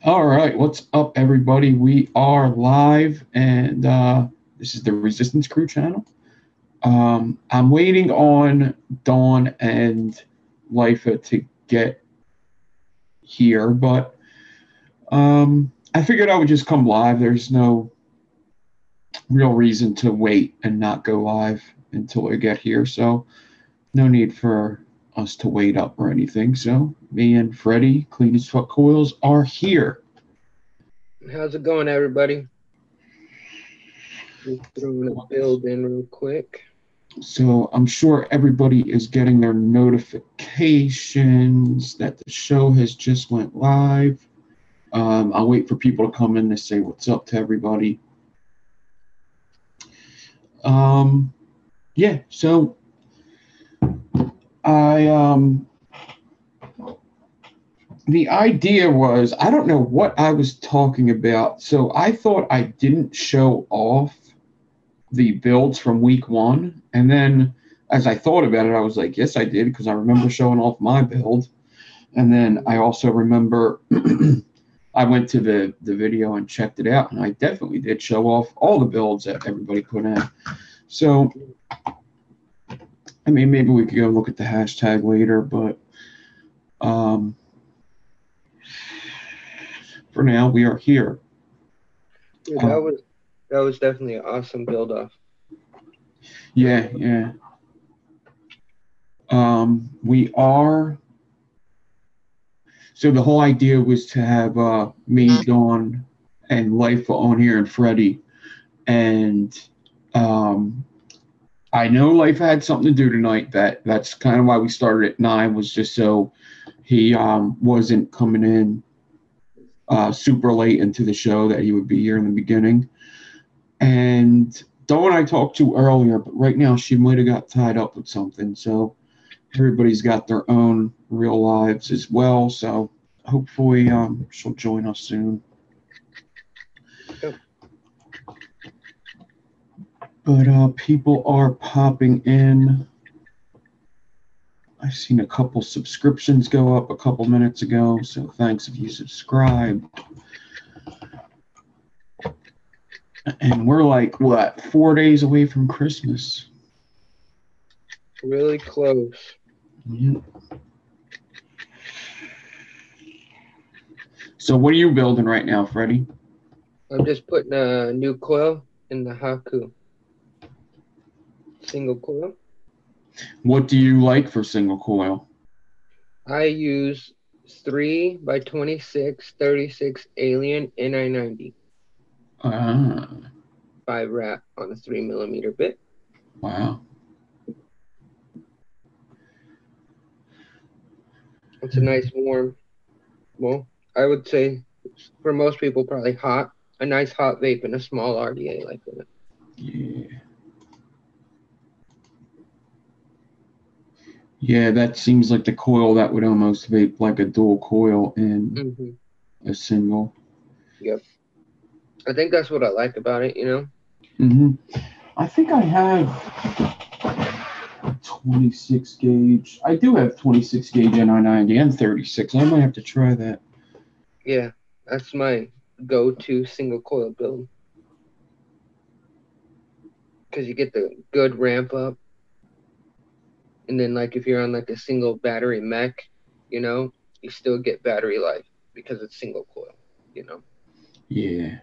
All right, what's up, everybody? We are live, and this is the Resistance Crew channel. I'm waiting on Dawn and Lifa to get here, but I figured I would just come live. There's no real reason to wait and not go live until I get here, so no need for us to wait up or anything. So me and Freddie, Clean as Fuck Coils, are here. How's it going, everybody? Just throwing a build in real quick. So I'm sure everybody is getting their notifications that the show has just went live. I'll wait for people to come in to say what's up to everybody. Yeah, so the idea was, I don't know what I was talking about. So I thought I didn't show off the builds from week one. And then as I thought about it, I was like, yes, I did, because I remember showing off my build. And then I also remember I went to the video and checked it out, and I definitely did show off all the builds that everybody put in. So, I mean, maybe we could go look at the hashtag later, but for now, we are here. Yeah, that was definitely an awesome build off. Yeah. We are. So the whole idea was to have me, Dawn, and Lifa on here, and Freddie. And I know Lifa had something to do tonight. That's kind of why we started at 9, was just so he wasn't coming in super late into the show, that he would be here in the beginning. And Dawn I talked to earlier, but right now she might have got tied up with something. So everybody's got their own real lives as well. So hopefully she'll join us soon. Yep. But people are popping in. I've seen a couple subscriptions go up a couple minutes ago, so thanks if you subscribed. And we're like, what, 4 days away from Christmas? Really close. Yeah. So what are you building right now, Freddie? I'm just putting a new coil in the Haku. Single coil. What do you like for single coil? I use 3x26 36 Alien NI90. 5 wrap on a 3mm bit. Wow. It's a nice warm, well, I would say for most people probably hot. A nice hot vape and a small RDA like that. Yeah. Yeah, that seems like the coil that would almost vape like a dual coil in a single. Yep. I think that's what I like about it, you know? I think I have 26 gauge. I do have 26 gauge NI90 and 36. I might have to try that. Yeah, that's my go-to single coil build. Because you get the good ramp up. And then, like, if you're on, like, a single battery mech, you know, you still get battery life because it's single coil, you know? Yeah.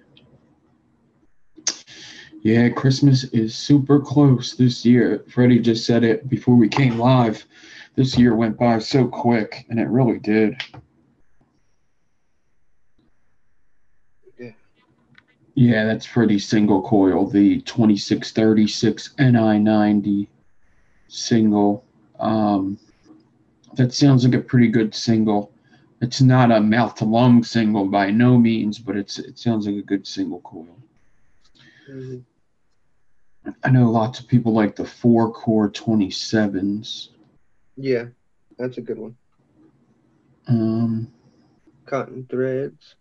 Yeah, Christmas is super close this year. Freddie just said it before we came live. This year went by so quick, and it really did. Yeah. Yeah, that's pretty single coil, the 2636 NI90 single. That sounds like a pretty good single. It's not a mouth to lung single by no means, but it sounds like a good single coil. I know lots of people like the 4-core 27s. Yeah, that's a good one. Cotton threads.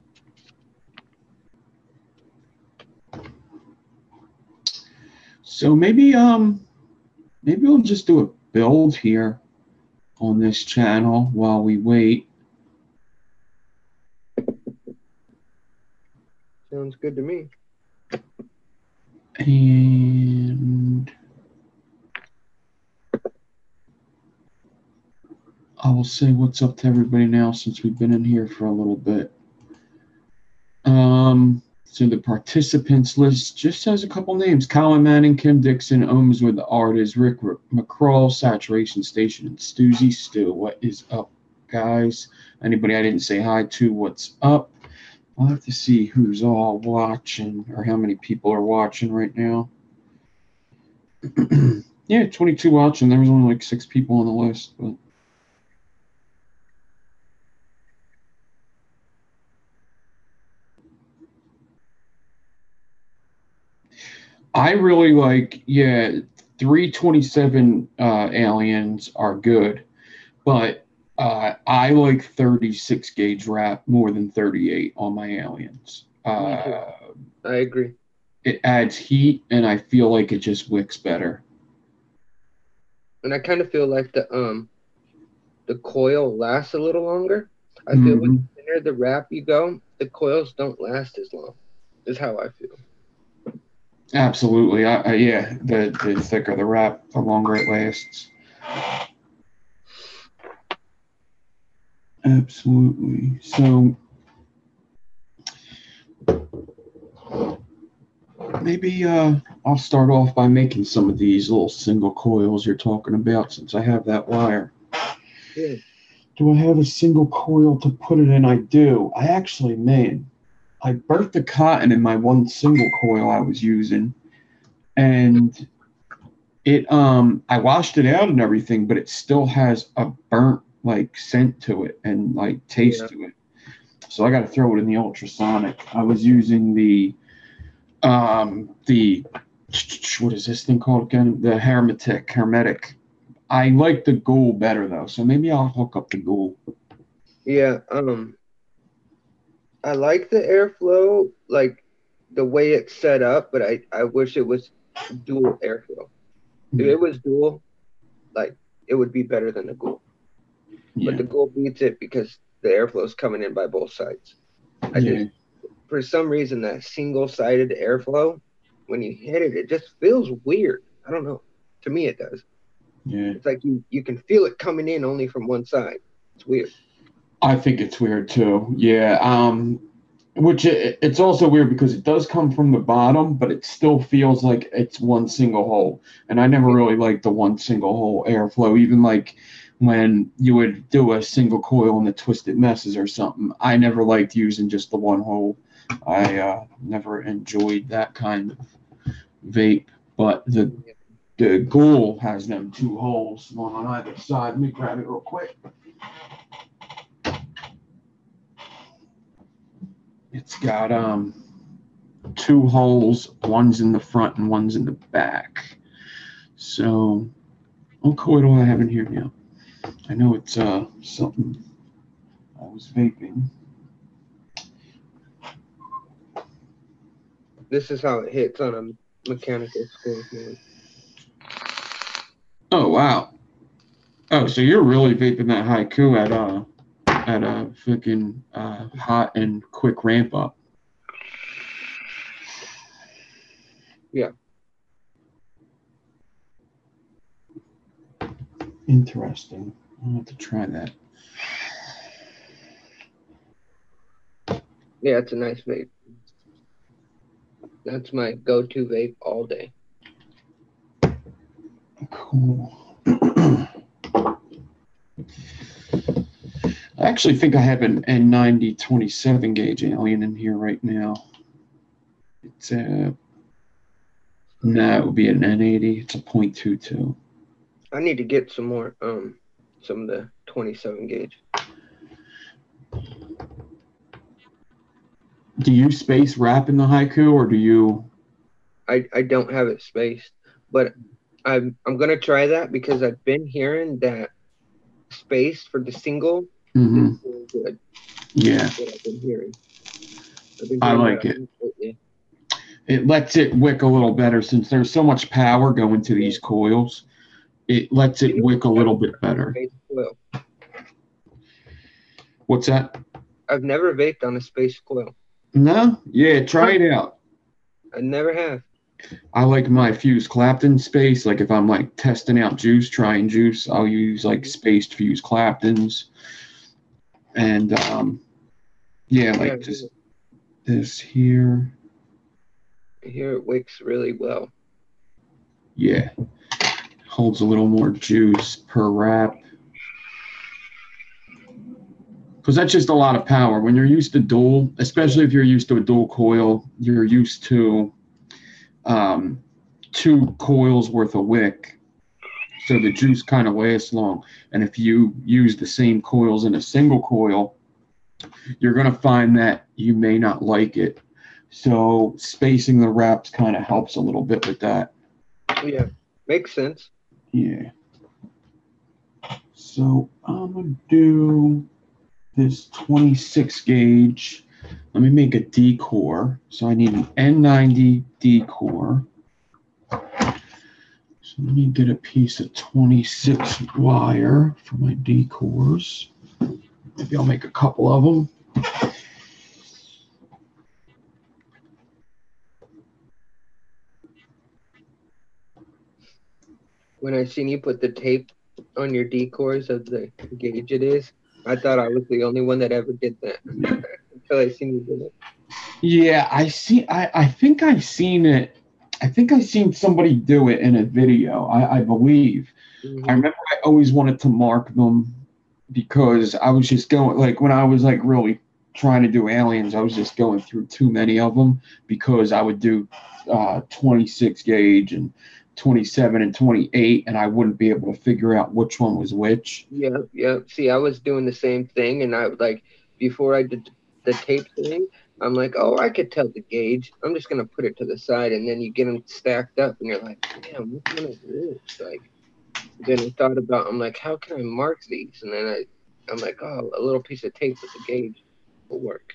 So maybe we'll just do a build here on this channel while we wait. Sounds good to me. And I will say what's up to everybody now since we've been in here for a little bit. So the participants list just has a couple names: Colin Manning, Kim Dixon, Ohms with the artist, Rick McCraw, Saturation Station, and Stuzy Stu. What is up, guys? Anybody I didn't say hi to, what's up? I'll have to see who's all watching or how many people are watching right now. Yeah, 22 watching. There was only like 6 people on the list, but I really like, 327 aliens are good, but I like 36 gauge wrap more than 38 on my aliens. I agree. It adds heat, and I feel like it just wicks better. And I kind of feel like the coil lasts a little longer. I feel like the thinner the wrap you go, the coils don't last as long. Is how I feel. Absolutely. The thicker the wrap, the longer it lasts. Absolutely. So maybe I'll start off by making some of these little single coils you're talking about since I have that wire. Yeah. Do I have a single coil to put it in? I do. I actually, I burnt the cotton in my one single coil I was using, and it I washed it out and everything, but it still has a burnt like scent to it and like taste to it. So I got to throw it in the ultrasonic. I was using the what is this thing called again? The hermetic. I like the ghoul better though, so maybe I'll hook up the ghoul. Yeah. I like the airflow, like the way it's set up, but I wish it was dual airflow. If it was dual, like it would be better than the ghoul. But the ghoul beats it because the airflow is coming in by both sides. For some reason, that single-sided airflow, when you hit it, it just feels weird. I don't know. To me, it does. Yeah. It's like you can feel it coming in only from one side. It's weird. I think it's weird too. Yeah. Which it's also weird because it does come from the bottom, but it still feels like it's one single hole. And I never really liked the one single hole airflow, even like when you would do a single coil in the Twisted Messes or something. I never liked using just the one hole. I never enjoyed that kind of vape. But the Ghoul has them 2 holes, one on either side. Let me grab it real quick. It's got 2 holes, one's in the front and one's in the back. So, what coil do I have in here now? I know it's something I was vaping. This is how it hits on a mechanical score. Oh wow! Oh, so you're really vaping that haiku at a freaking hot and quick ramp up. Yeah. Interesting. I'll have to try that. Yeah, it's a nice vape. That's my go-to vape all day. Cool. I actually think I have an N90 27 gauge alien in here right now. It's a no, it would be an N80. It's a .22. I need to get some more some of the 27 gauge. Do you space wrap in the haiku, or do you? I don't have it spaced, but I'm gonna try that because I've been hearing that space for the single is really good. Yeah. That's what I've been hearing. I like it. It lets it wick a little better since there's so much power going to these coils. It lets it wick a little bit better. What's that? I've never vaped on a space coil. No? Yeah, try it out. I never have. I like my fuse Clapton space. Like if I'm like testing out juice, trying juice, I'll use like spaced fuse Claptons. And yeah, Yeah, like just this here. here it wicks really well. Yeah, holds a little more juice per wrap. Because that's just a lot of power. When you're used to dual, especially if you're used to a dual coil, you're used to um, 2 coils worth of wick. So the juice kind of lasts long. And if you use the same coils in a single coil, you're going to find that you may not like it. So spacing the wraps kind of helps a little bit with that. Yeah, makes sense. Yeah. So I'm going to do this 26 gauge. Let me make a D core. So I need an N90 D core. So let me get a piece of 26 wire for my D cores. Maybe I'll make a couple of them. When I seen you put the tape on your decors of the gauge it is, I thought I was the only one that ever did that until I seen you do it. Yeah, I think I seen it. I think I seen somebody do it in a video, I believe. I Mm-hmm. remember I always wanted to mark them because I was just going, like when I was like really trying to do aliens, I was just going through too many of them because I would do 26 gauge and 27 and 28, and I wouldn't be able to figure out which one was which. Yeah, yeah. See, I was doing the same thing, and I would like before I did the tape thing, I'm like, oh, I could tell the gauge. I'm just gonna put it to the side, and then you get them stacked up, and you're like, damn, which one is this? Like, then I thought about, I'm like, how can I mark these? And then I'm like, oh, a little piece of tape with the gauge will work.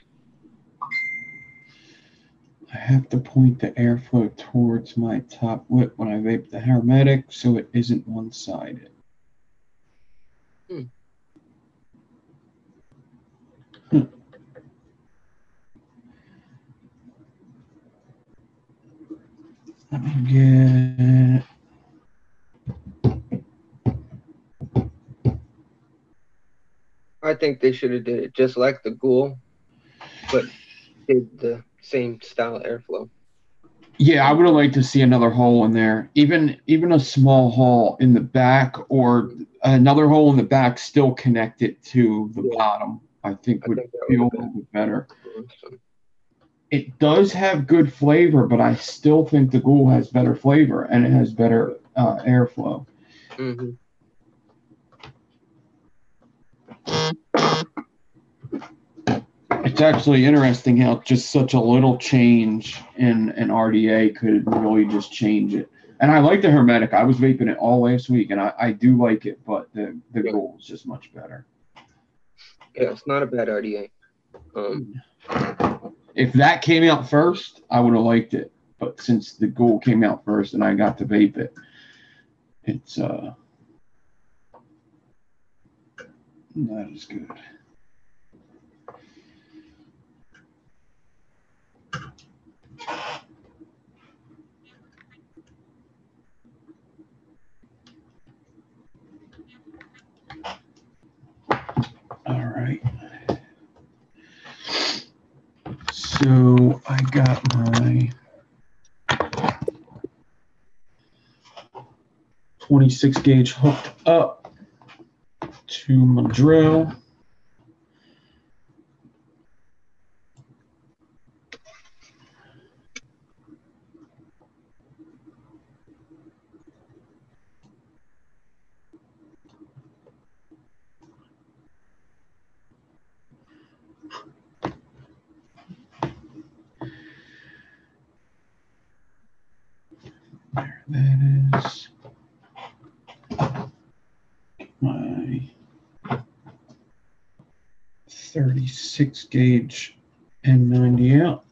I have to point the airflow towards my top lip when I vape the hermetic so it isn't one-sided. Hmm. Let me get. I think they should have did it just like the ghoul, but did the same style airflow. Yeah, I would have liked to see another hole in there, even a small hole in the back, or another hole in the back still connected to the Yeah, bottom. I think I would think that would feel have a been little bit better. awesome. It does have good flavor, but I still think the Ghoul has better flavor and it has better airflow. Mm-hmm. It's actually interesting how just such a little change in an RDA could really just change it. And I like the Hermetic. I was vaping it all last week, and I do like it, but the Yeah, Ghoul is just much better. yeah, it's not a bad RDA. If that came out first, I would have liked it. But since the Ghoul came out first and I got to vape it, it's not as good. All right. So I got my 26 gauge hooked up to my drill. There that is. My 36 gauge N90 out.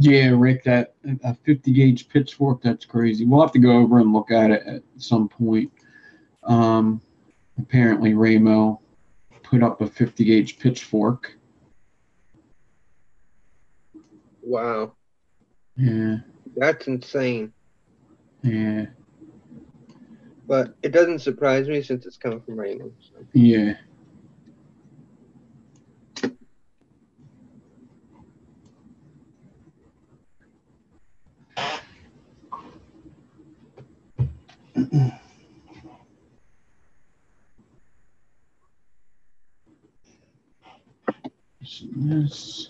Yeah, Rick, that a 50 gauge pitchfork, that's crazy. We'll have to go over and look at it at some point. Um, Apparently, Ramo put up a 50 gauge pitchfork. Wow, Yeah, that's insane. yeah, But it doesn't surprise me since it's coming from Raymond. So. yeah. This.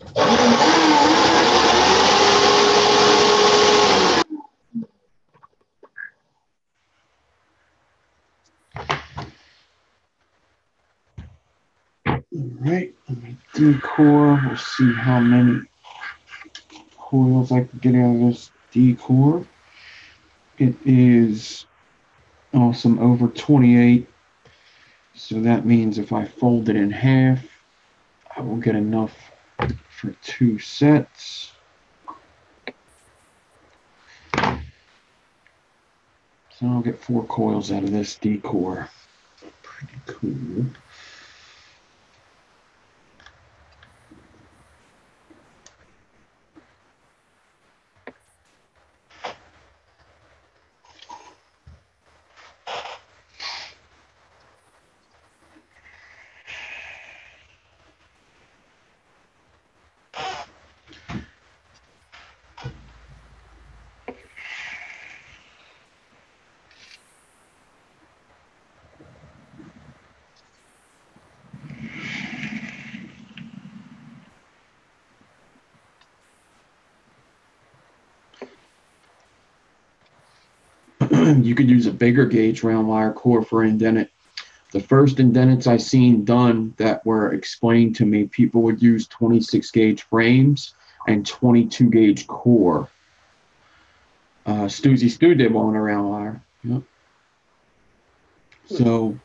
Alright, let me decor. We'll see how many coils I can get out of this decor. It is awesome over 28. So that means if I fold it in half, I will get enough for 2 sets. So I'll get 4 coils out of this decor. Pretty cool. You could use a bigger gauge round wire core for indented. The first indenteds I seen done that were explained to me, people would use 26 gauge frames and 22 gauge core. Stoozy Stu did one around wire. Yep. So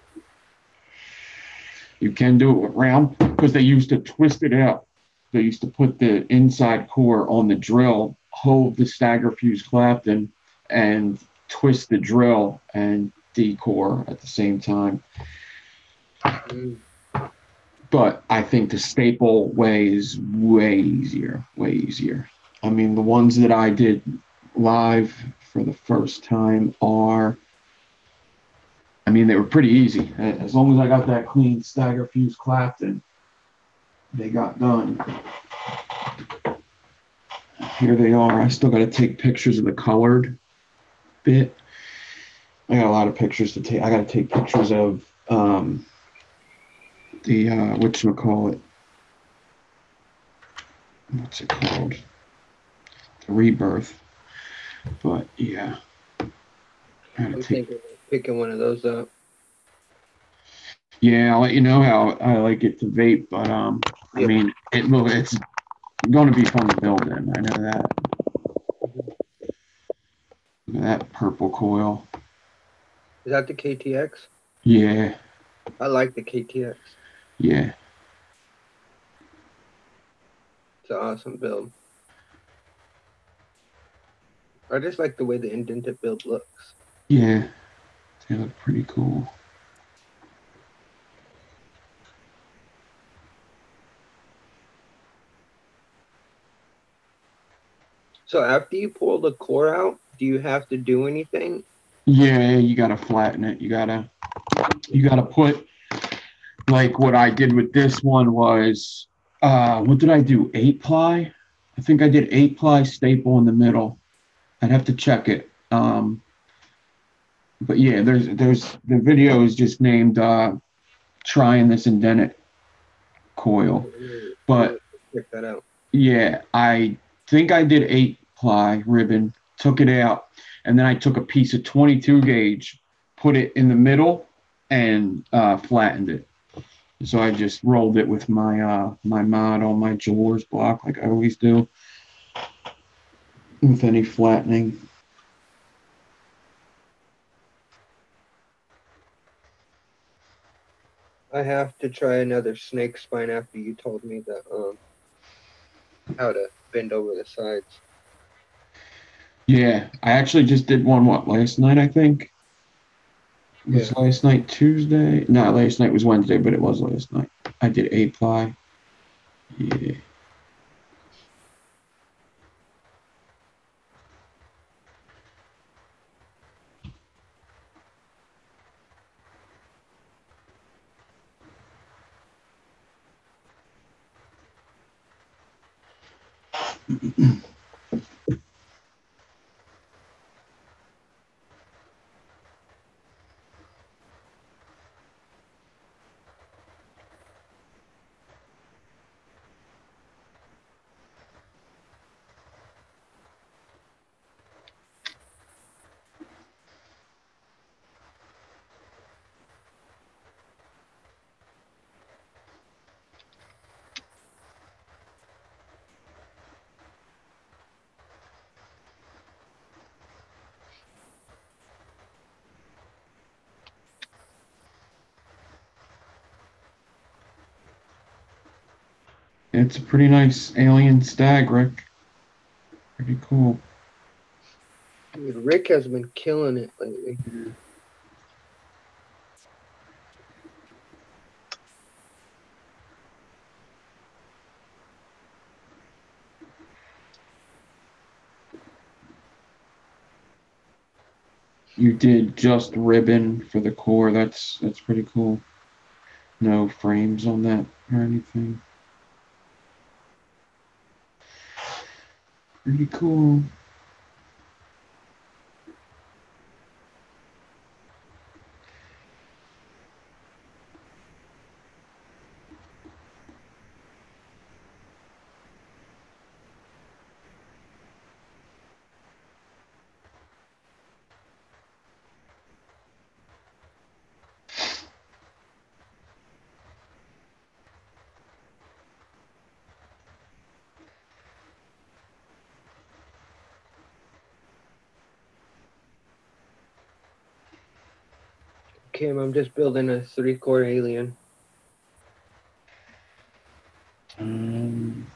you can do it with round because they used to twist it out. They used to put the inside core on the drill, hold the stagger fuse Clapton, and twist the drill and decore at the same time. Mm. But I think the staple way is way easier, way easier. I mean, the ones that I did live for the first time are, I mean, they were pretty easy. As long as I got that clean stagger fuse Clapton, they got done. Here they are. I still got to take pictures of the colored bit. I got a lot of pictures to take. I got to take pictures of the whatchamacallit. What's it called? The rebirth. But yeah, I'm thinking of picking one of those up. Yeah, I'll let you know how I like it to vape, but I mean, it's going to be fun to build in. I know that. Look at that purple coil. Is that the KTX? Yeah, I like the KTX. yeah, It's an awesome build. I just like the way the indented build looks. yeah. They look pretty cool. So after you pull the core out, do you have to do anything? Yeah, you gotta flatten it. You gotta put, like what I did with this one was, what did I do? 8-ply? I think I did 8-ply staple in the middle. I'd have to check it. But yeah, there's the video is just named trying this indented coil. I'm gonna But check that out. yeah, I think I did 8-ply ribbon, took it out, and then I took a piece of 22 gauge, put it in the middle, and flattened it. So I just rolled it with my mod on my jeweler's block like I always do, with any flattening. I have to try another snake spine after you told me that how to bend over the sides. Yeah, I actually just did one, last night, I think? Yeah. Was last night Tuesday? No, last night was Wednesday, but it was last night. I did 8 ply. Yeah. It's a pretty nice alien stag, Rick. Pretty cool. Dude, Rick has been killing it lately. You did just ribbon for the core. That's pretty cool. No frames on that or anything. Pretty cool. Kim, I'm just building a 3-core alien. Um,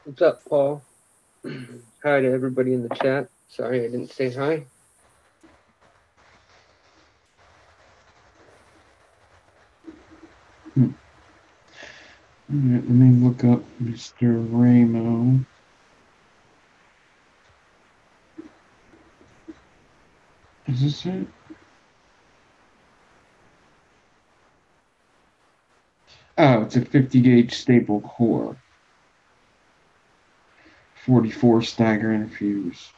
What's up, Paul? Hi to everybody in the chat. Sorry I didn't say hi. Let me look up Mr. Ramo. Is this it? Oh, it's a 50 gauge staple core. 44 stagger and fuse.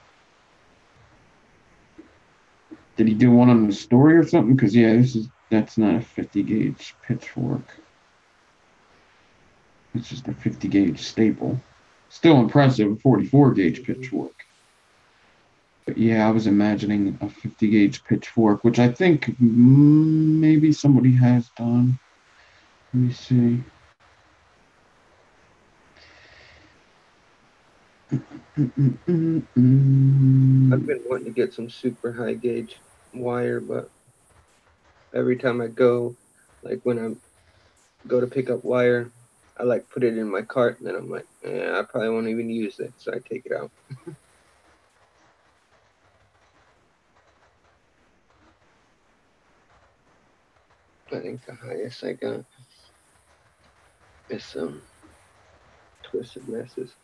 Did he do one on the story or something? Because yeah, that's not a 50 gauge pitchfork. It's just a 50 gauge staple. Still impressive, 44 gauge pitchfork. But yeah, I was imagining a 50 gauge pitchfork, which I think maybe somebody has done. Let me see. I've been wanting to get some super high gauge wire, but every time I go, like when I go to pick up wire, I like put it in my cart, and then I'm like, I probably won't even use it, so I take it out. I think the highest I got is some Twisted Messes,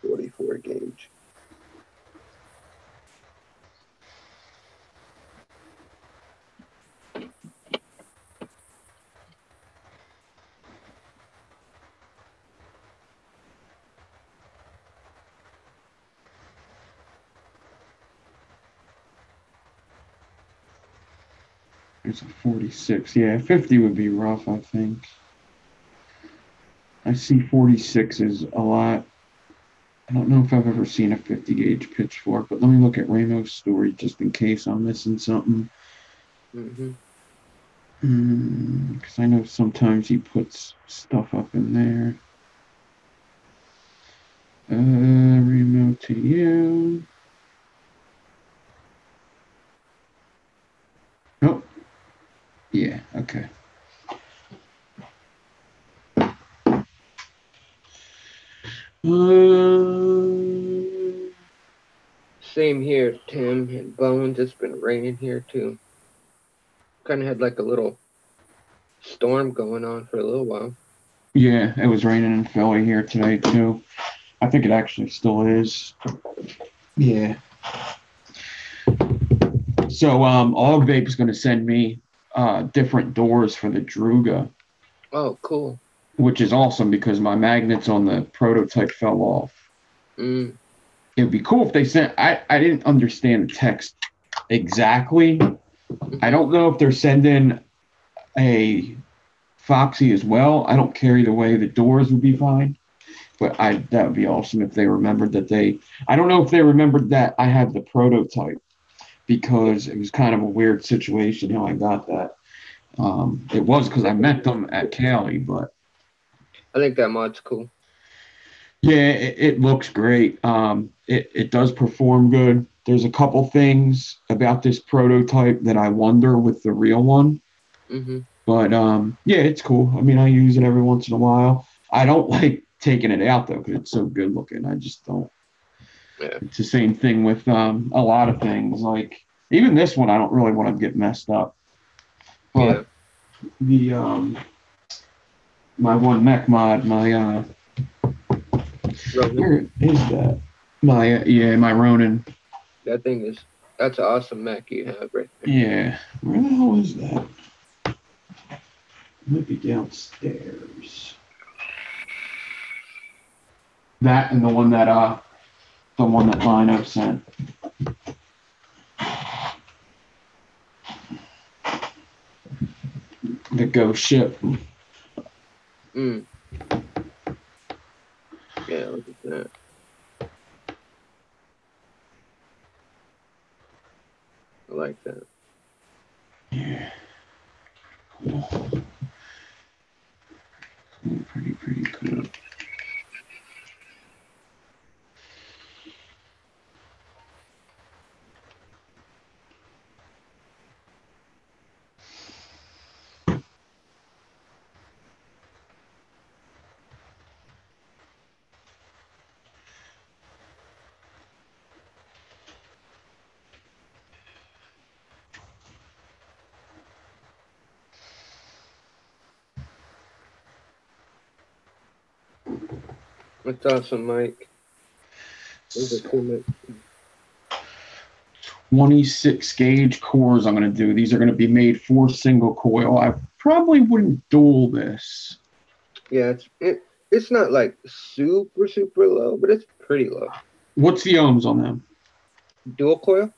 44 gauge. There's a 46. Yeah, 50 would be rough, I think. I see 46s a lot. I don't know if I've ever seen a 50 gauge pitchfork, but let me look at Ramo's story just in case I'm missing something. Because I know sometimes he puts stuff up in there. Remote to you. Nope. Yeah, okay. Same here, Tim and Bones. It's been raining here too. Kind of had like a little storm going on for a little while. Yeah, it was raining in Philly here today too. I think it actually still is. Yeah. So All Vape's going to send me different doors for the Druga, Oh, cool. which is awesome because my magnets on the prototype fell off. Mm. It'd be cool if they sent. I didn't understand the text exactly. I don't know if they're sending a Foxy as well. I don't care either way. The doors would be fine. But that would be awesome if they remembered that they. I don't know if they remembered that I have the prototype because it was kind of a weird situation how I got that. It was because I met them at Cali, but I think that mod's cool. yeah, it looks great. It does perform good. There's a couple things about this prototype that I wonder with the real one, Mm-hmm. but yeah, it's cool. I mean, I use it every once in a while. I don't like taking it out though because it's so good looking. I just don't. Yeah. It's the same thing with a lot of things. Like even this one, I don't really want to get messed up. Yeah. But the my one mech mod, Ronan. where is that? My yeah, my Ronin. That thing is, that's an awesome mech you have right there. Yeah, where the hell is that? It might be downstairs. That and the one that Lino sent. The ghost ship. Mm. Yeah, look at that. I like that. Yeah, cool. Pretty cool. That's awesome, Mike. Those are cool mechs. 26 gauge cores I'm going to do. These are going to be made for single coil. I probably wouldn't dual this. Yeah, it's not like super low, but it's pretty low. What's the ohms on them? Dual coil,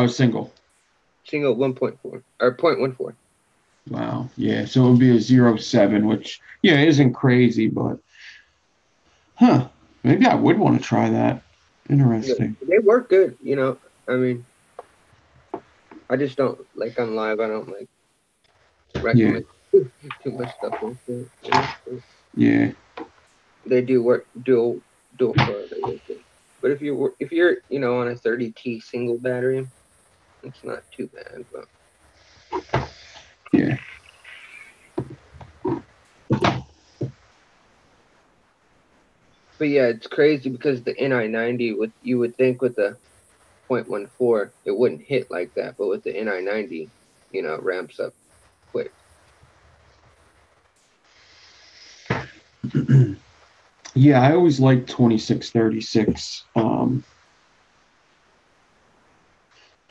Single. single 1.4 or 0.14. Wow. Yeah. So it would be a 0.7, which yeah isn't crazy, but maybe I would want to try that. Yeah, Interesting. they work good. I mean, I just don't like on live. I don't like Yeah. recommend too much stuff like that. But Yeah. they do work dual coil. They work good. But if you're on a 30T single battery, it's not too bad. Yeah. But yeah, it's crazy because the NI90 you would think with the 0.14 it wouldn't hit like that, but with the NI90, it ramps up quick. Yeah. I always liked 2636.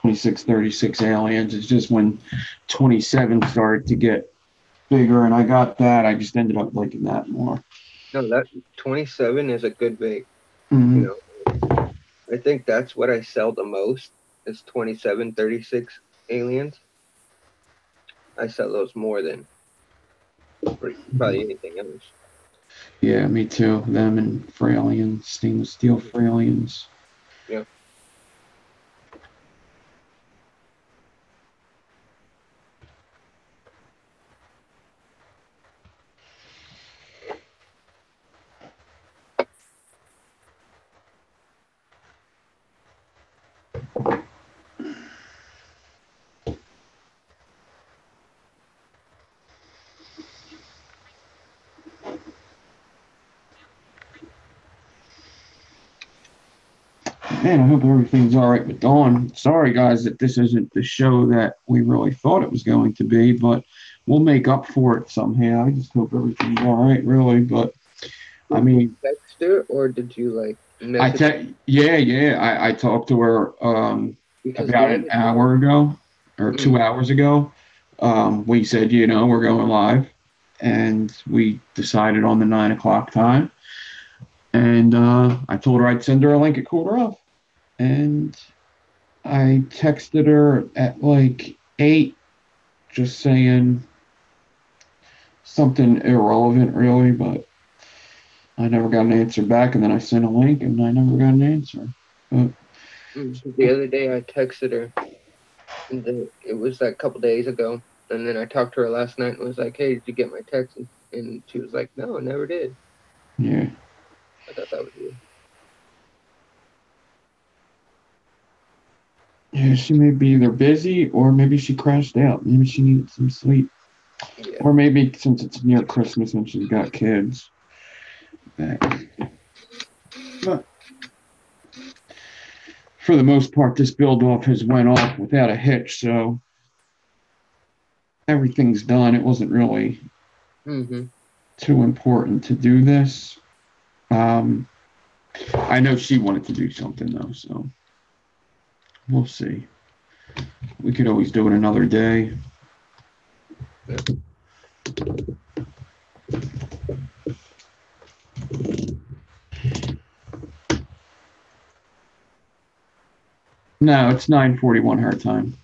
2636 aliens. It's just when 27 started to get bigger and I got that, I just ended up liking that more. No, that 27 is a good vape. You Mm-hmm. know, I think that's what I sell the most is 2736 aliens. I sell those more than probably anything else. Yeah, me too. Them and Frailians, stainless steel Frailians. Yeah. And I hope everything's all right with Dawn. Sorry, guys, that this isn't the show that we really thought it was going to be, but we'll make up for it somehow. I just hope everything's all right, really. But I Did you mean, text her or did you like I message? yeah. I talked to her Because the about other an day, hour ago or mm, 2 hours ago. We said, we're going live, and we decided on the 9 o'clock time. And I told her I'd send her a link at quarter of, and I texted her at like 8, just saying something irrelevant, really, but I never got an answer back. And then I sent a link, and I never got an answer. But the other day I texted her, and then it was like a couple days ago, and then I talked to her last night and was like, "Hey, did you get my text?" And she was like, "No, I never did." yeah, I thought that was weird. yeah, she may be either busy or maybe she crashed out. Maybe she needed some sleep, Yeah. or maybe since it's near Christmas and she's got kids. But for the most part, this build off has went off without a hitch, so everything's done. It wasn't really Mm-hmm. too important to do this. Um, I know she wanted to do something though, so we'll see. We could always do it another day. Yeah. No, it's 9:41 her time.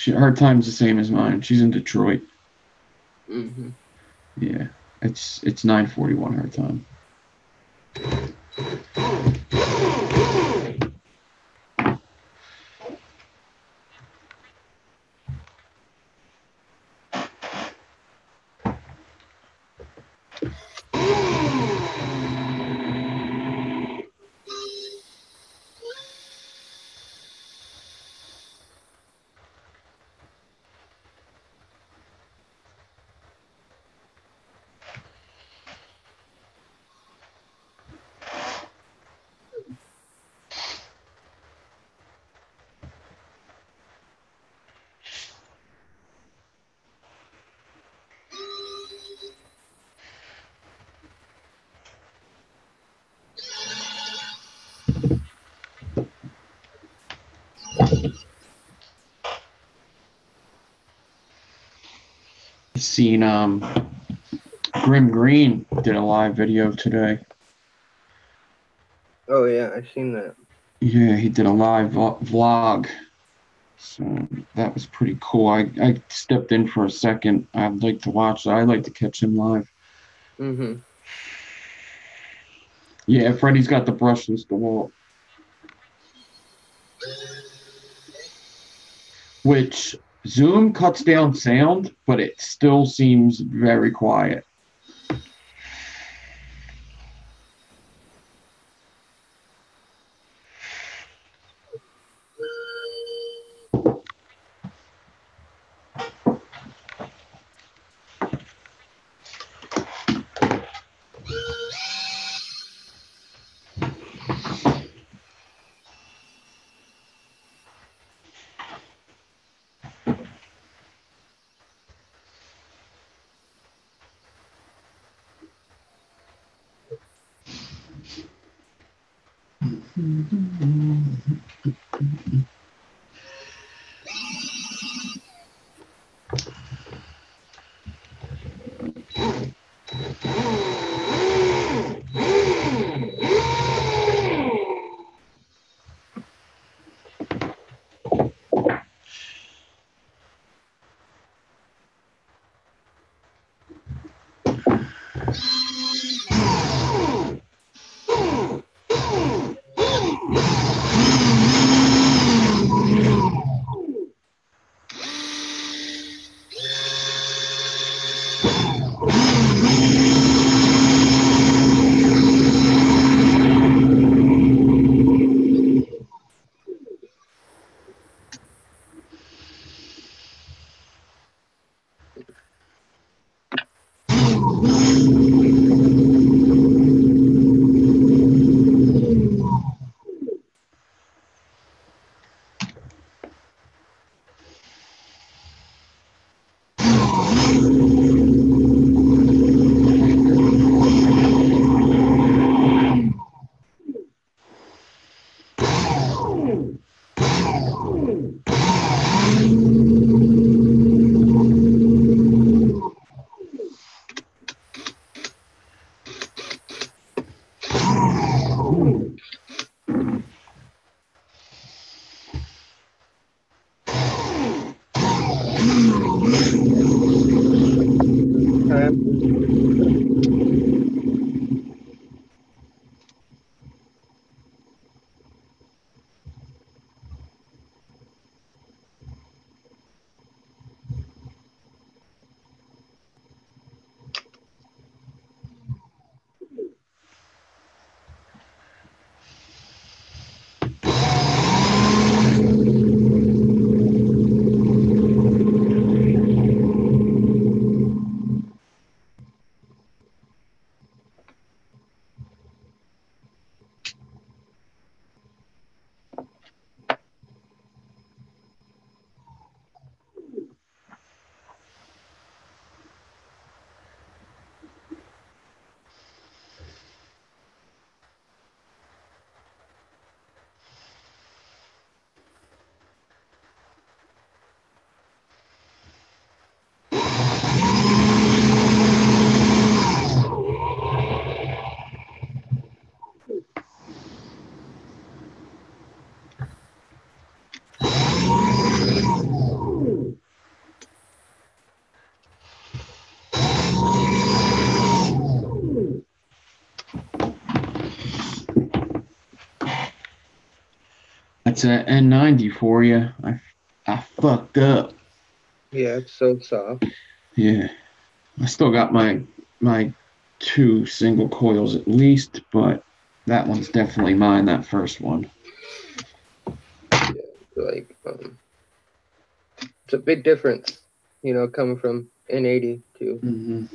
Her time's the same as mine. She's in Detroit. Mm-hmm. Yeah, it's 9:41 her time. Seen Grim Green did a live video today. Oh yeah, I've seen that. Yeah, he did a live vlog. So that was pretty cool. I stepped in for a second. I'd like to watch that. I'd like to catch him live. Mm-hmm. Yeah, Freddie's got the brushless DeWalt, which Zoom cuts down sound, but it still seems very quiet. That's an N90 for you. I fucked up. Yeah, it's so soft. Yeah. I still got my 2 single coils at least, but that one's definitely mine, that first one. Yeah, like it's a big difference, coming from N80 to. Mm-hmm.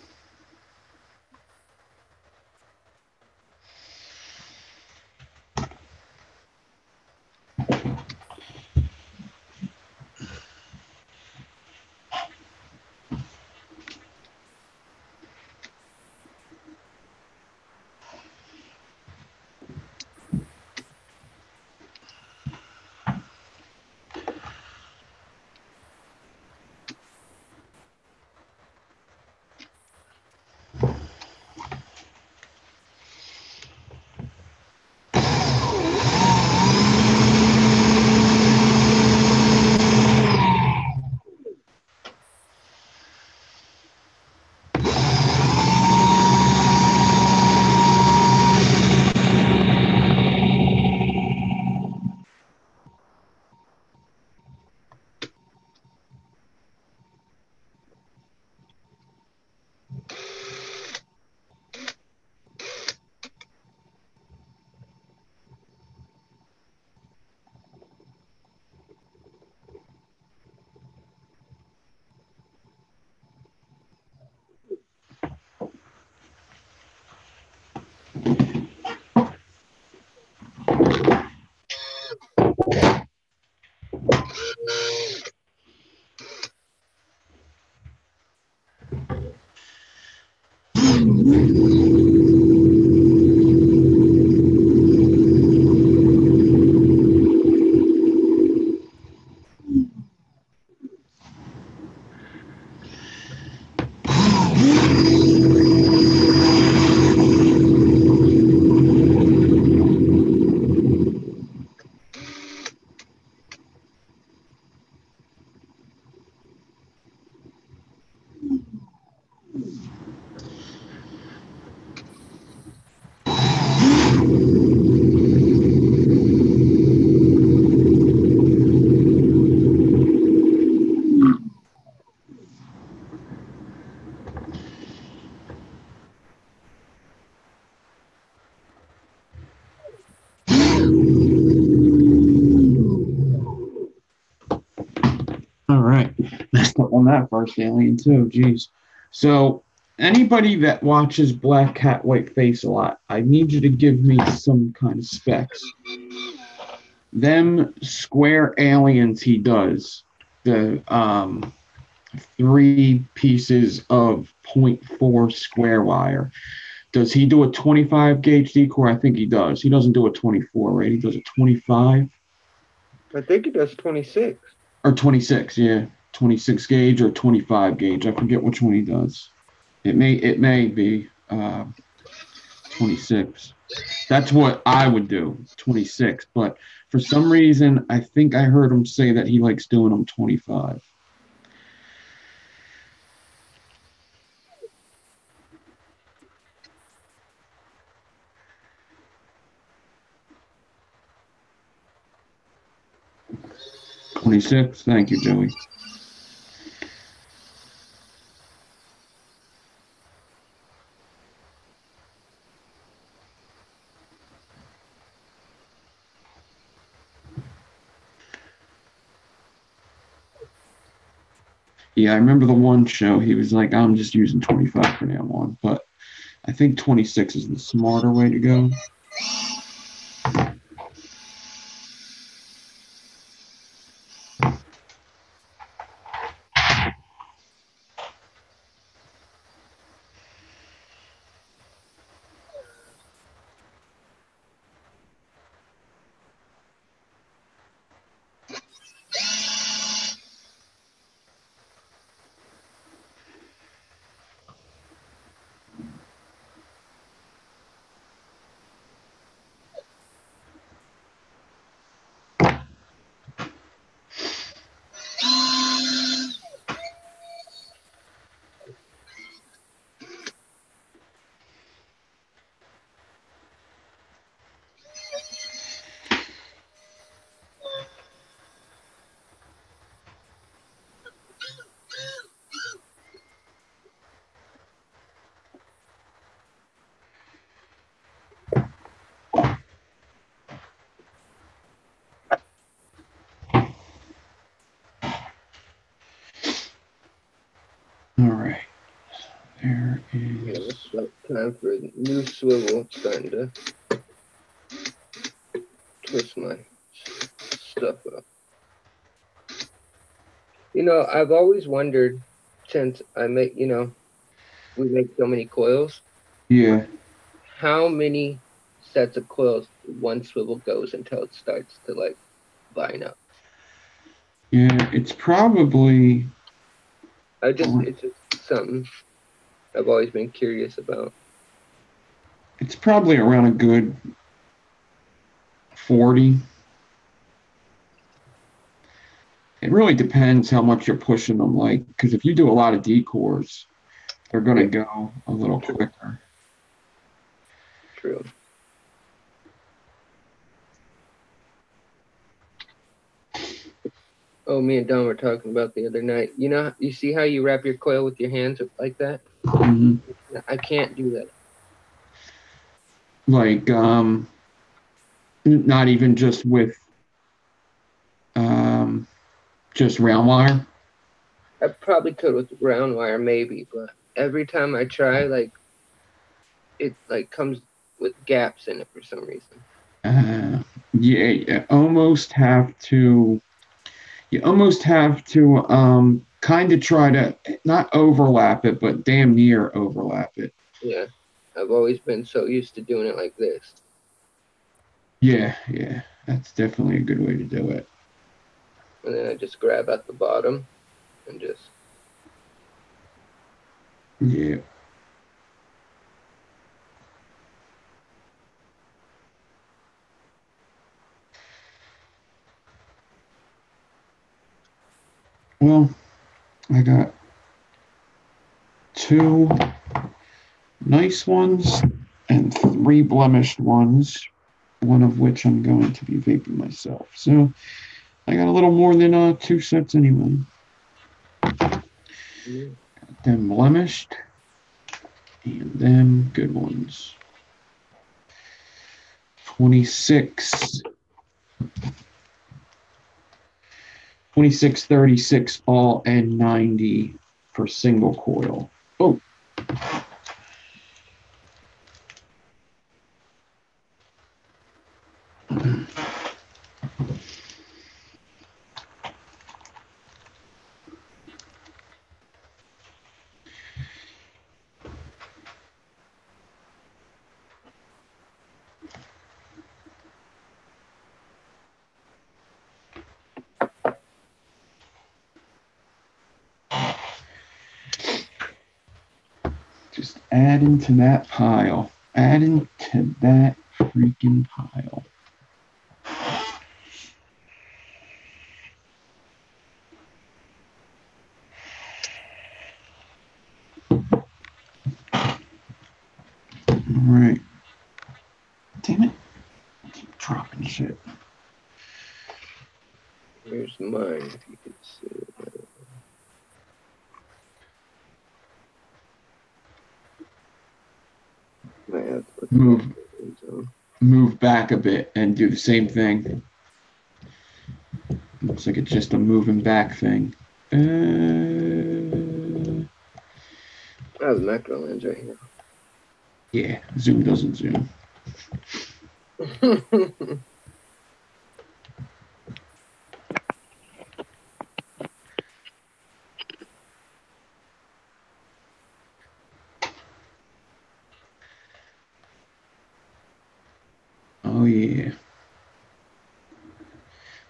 All right. Messed up on that first alien too. Jeez. So anybody that watches Black Cat White Face a lot, I need you to give me some kind of specs. Them square aliens he does, the 3 pieces of .4 square wire. Does he do a 25 gauge decoy? I think he does. He doesn't do a 24, right? He does a 25. I think it does 26. Or 26, yeah. 26 gauge or 25 gauge. I forget which one he does. It may be. 26. That's what I would do, 26. But for some reason, I think I heard him say that he likes doing them 25. $26. Thank you, Joey. Yeah, I remember the one show. He was like, "I'm just using 25 from now on," but I think 26 is the smarter way to go. All right. There is. Yeah, time for a new swivel. It's starting to twist my stuff up. You know, I've always wondered, since I make, you know, we make so many coils. Yeah. How many sets of coils one swivel goes until it starts to like vine up? Yeah, it's probably. It's just something I've always been curious about. It's probably around a good 40. It really depends how much you're pushing them, like, because if you do a lot of decors, they're going to go a little quicker. True. Oh, me and Don were talking about the other night. You know, you see how you wrap your coil with your hands like that? Mm-hmm. I can't do that. Like, not even just with just round wire. I probably could with round wire, maybe, but every time I try, like, it like comes with gaps in it for some reason. Yeah, you almost have to. You almost have to kind of try to not overlap it, but damn near overlap it. Yeah, I've always been so used to doing it like this. Yeah, yeah, that's definitely a good way to do it. And then I just grab at the bottom and just. Yeah. Well, I got two nice ones and three blemished ones, one of which I'm going to be vaping myself. So I got a little more than 2 sets anyway. Yeah. Got them blemished and them good ones. 26. 26, 36 ball, and 90 for single coil. Oh. Just add into that pile. Adding to that freaking pile. Alright. Damn it. I keep dropping shit. Here's mine, if you can see it. Might have to put move back a bit and do the same thing. Looks like it's just a moving back thing. I have the macro lens right here. Yeah, zoom doesn't zoom. Oh yeah.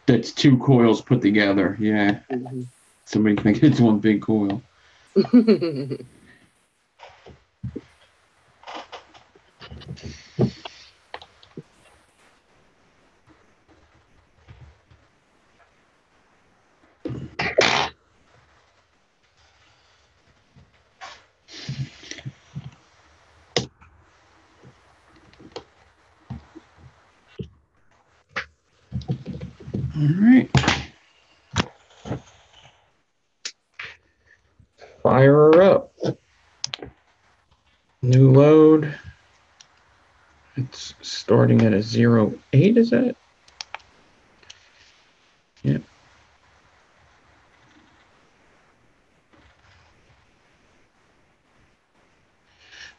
That's two coils put together. Yeah. Mm-hmm. Somebody thinks it's one big coil. All right. Fire her up. New load. It's starting at a 0.8, is that? Yep.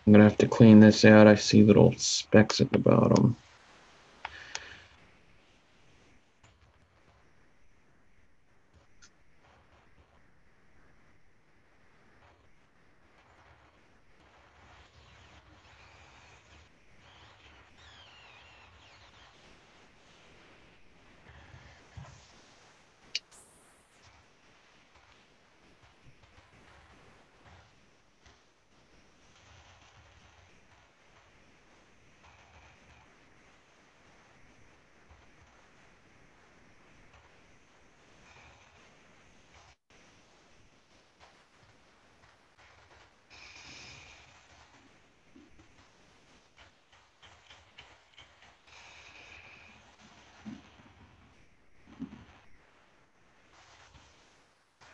I'm gonna have to clean this out. I see little specks at the bottom.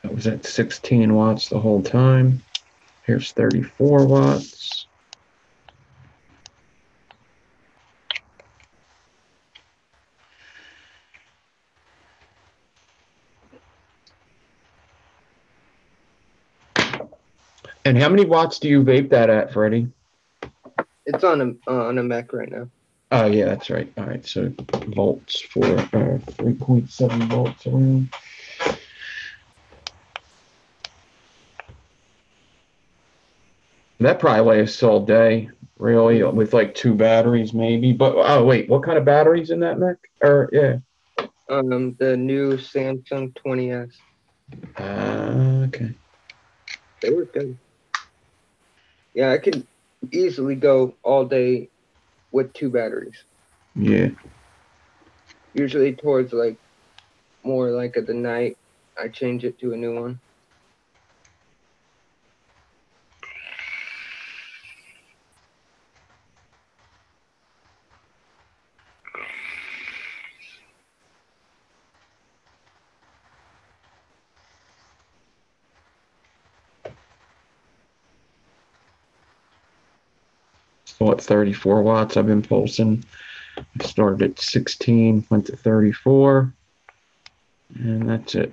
It was at 16 watts the whole time. Here's 34 watts. And how many watts do you vape that at, Freddie? It's on a Mac right now. Oh, yeah, that's right. All right, so volts for 3.7 volts around. That probably lasts all day, really, with like 2 batteries maybe. But oh wait, what kind of batteries in that Mac? Or yeah. The new Samsung 20S. Okay. They were good. Yeah, I could easily go all day with 2 batteries. Yeah. Usually towards like more like at the night, I change it to a new one. So at 34 watts, I've been pulsing. I started at 16, went to 34, and that's it.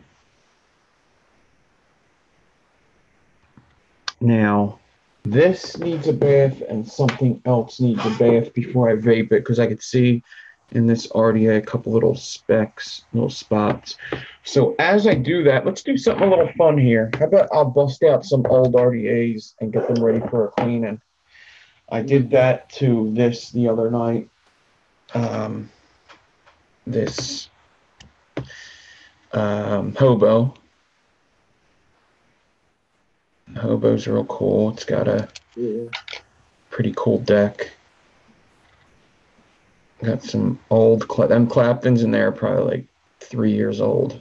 Now, this needs a bath and something else needs a bath before I vape it, because I could see in this RDA a couple little specks, little spots. So as I do that, let's do something a little fun here. How about I'll bust out some old RDAs and get them ready for a cleaning. I did that to this the other night. This hobo. The hobo's real cool. It's got a pretty cool deck. Got some old, them Claptons in there are probably like 3 years old.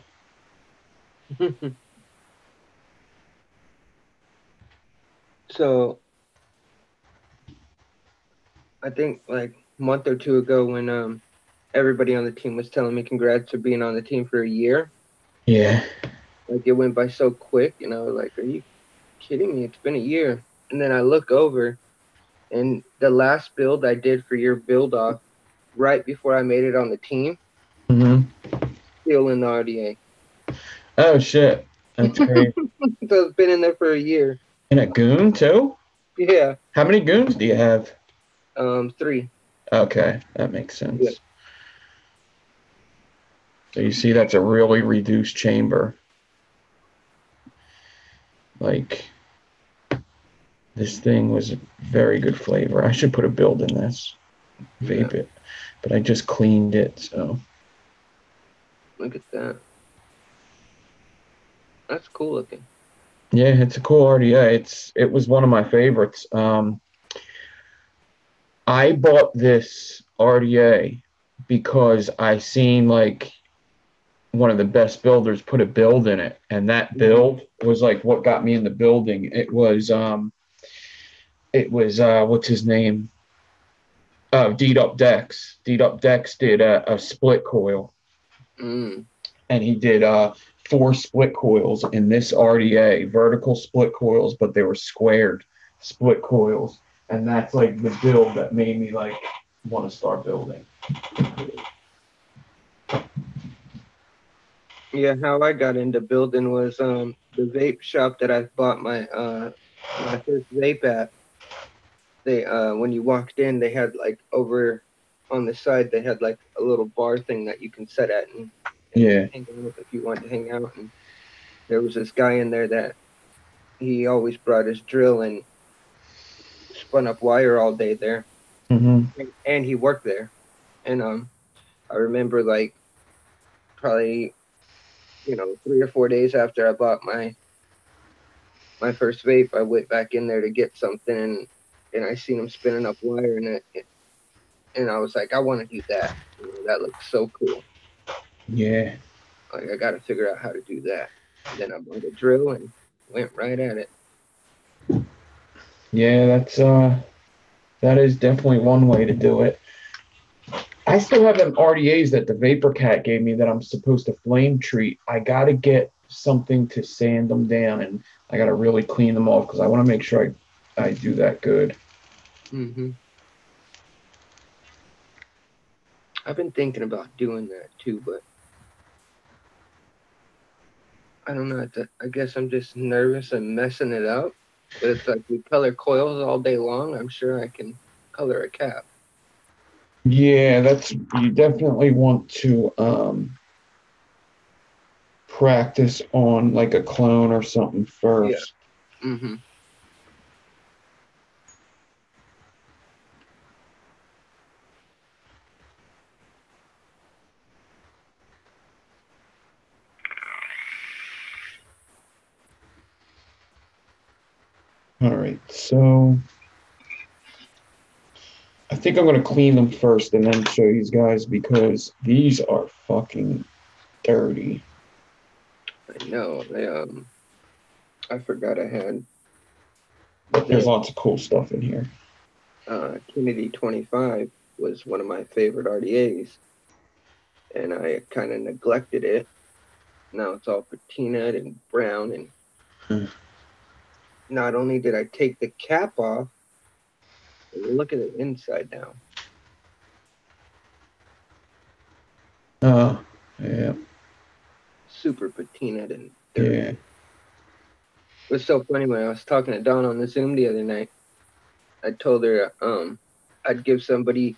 So I think like a month or two ago when everybody on the team was telling me congrats for being on the team for a year. Yeah. Like it went by so quick, you know, like, are you kidding me? It's been a year. And then I look over and the last build I did for your build off right before I made it on the team, Mm-hmm. still in the RDA. Oh shit. That's great. So it's been in there for a year. And a goon too? Yeah. How many goons do you have? 3. Okay, that makes Yeah. sense. So you see that's a really reduced chamber. Like this thing was a very good flavor. I should put a build in this. Yeah. Vape it. But I just cleaned it, so Look at that. That's cool looking. yeah, it's a cool RDA. It was one of my favorites. I bought this RDA because I seen like one of the best builders put a build in it, and that build was like what got me in the building. It was what's his name? Oh, Deed Up Dex. Deed Up Dex did a split coil, Mm. and he did 4 split coils in this RDA, vertical split coils, but they were squared split coils, and that's like the build that made me like want to start building. Yeah, how I got into building was the vape shop that I bought my first vape at. They when you walked in, they had like over on the side they had like a little bar thing that you can sit at and Yeah. hang out if you want to hang out. And there was this guy in there that he always brought his drill and spun up wire all day there, Mm-hmm. and he worked there. And I remember like probably 3 or 4 days after I bought my first vape, I went back in there to get something, and I seen him spinning up wire, and I was like, I want to do that. That looks so cool. Yeah. Like I got to figure out how to do that. And then I bought a drill and went right at it. Yeah, that is definitely one way to do it. I still have them RDAs that the Vapor Cat gave me that I'm supposed to flame treat. I gotta get something to sand them down, and I gotta really clean them off because I want to make sure I do that good. Hmm. I've been thinking about doing that too, but I don't know. I guess I'm just nervous and messing it up. But it's like we color coils all day long. I'm sure I can color a cap. Yeah, you definitely want to practice on like a clone or something Yeah. first. Hmm. All right, so I think I'm gonna clean them first and then show you guys because these are fucking dirty. I know. I forgot I had But there's the lots of cool stuff in here. Kennedy 25 was one of my favorite RDAs, and I kind of neglected it. Now it's all patinaed and brown, and Hmm. not only did I take the cap off, but look at the inside now. Oh, yeah, Super patinaed and dirty. yeah. It was so funny when I was talking to Dawn on the Zoom the other night. I told her I'd give somebody,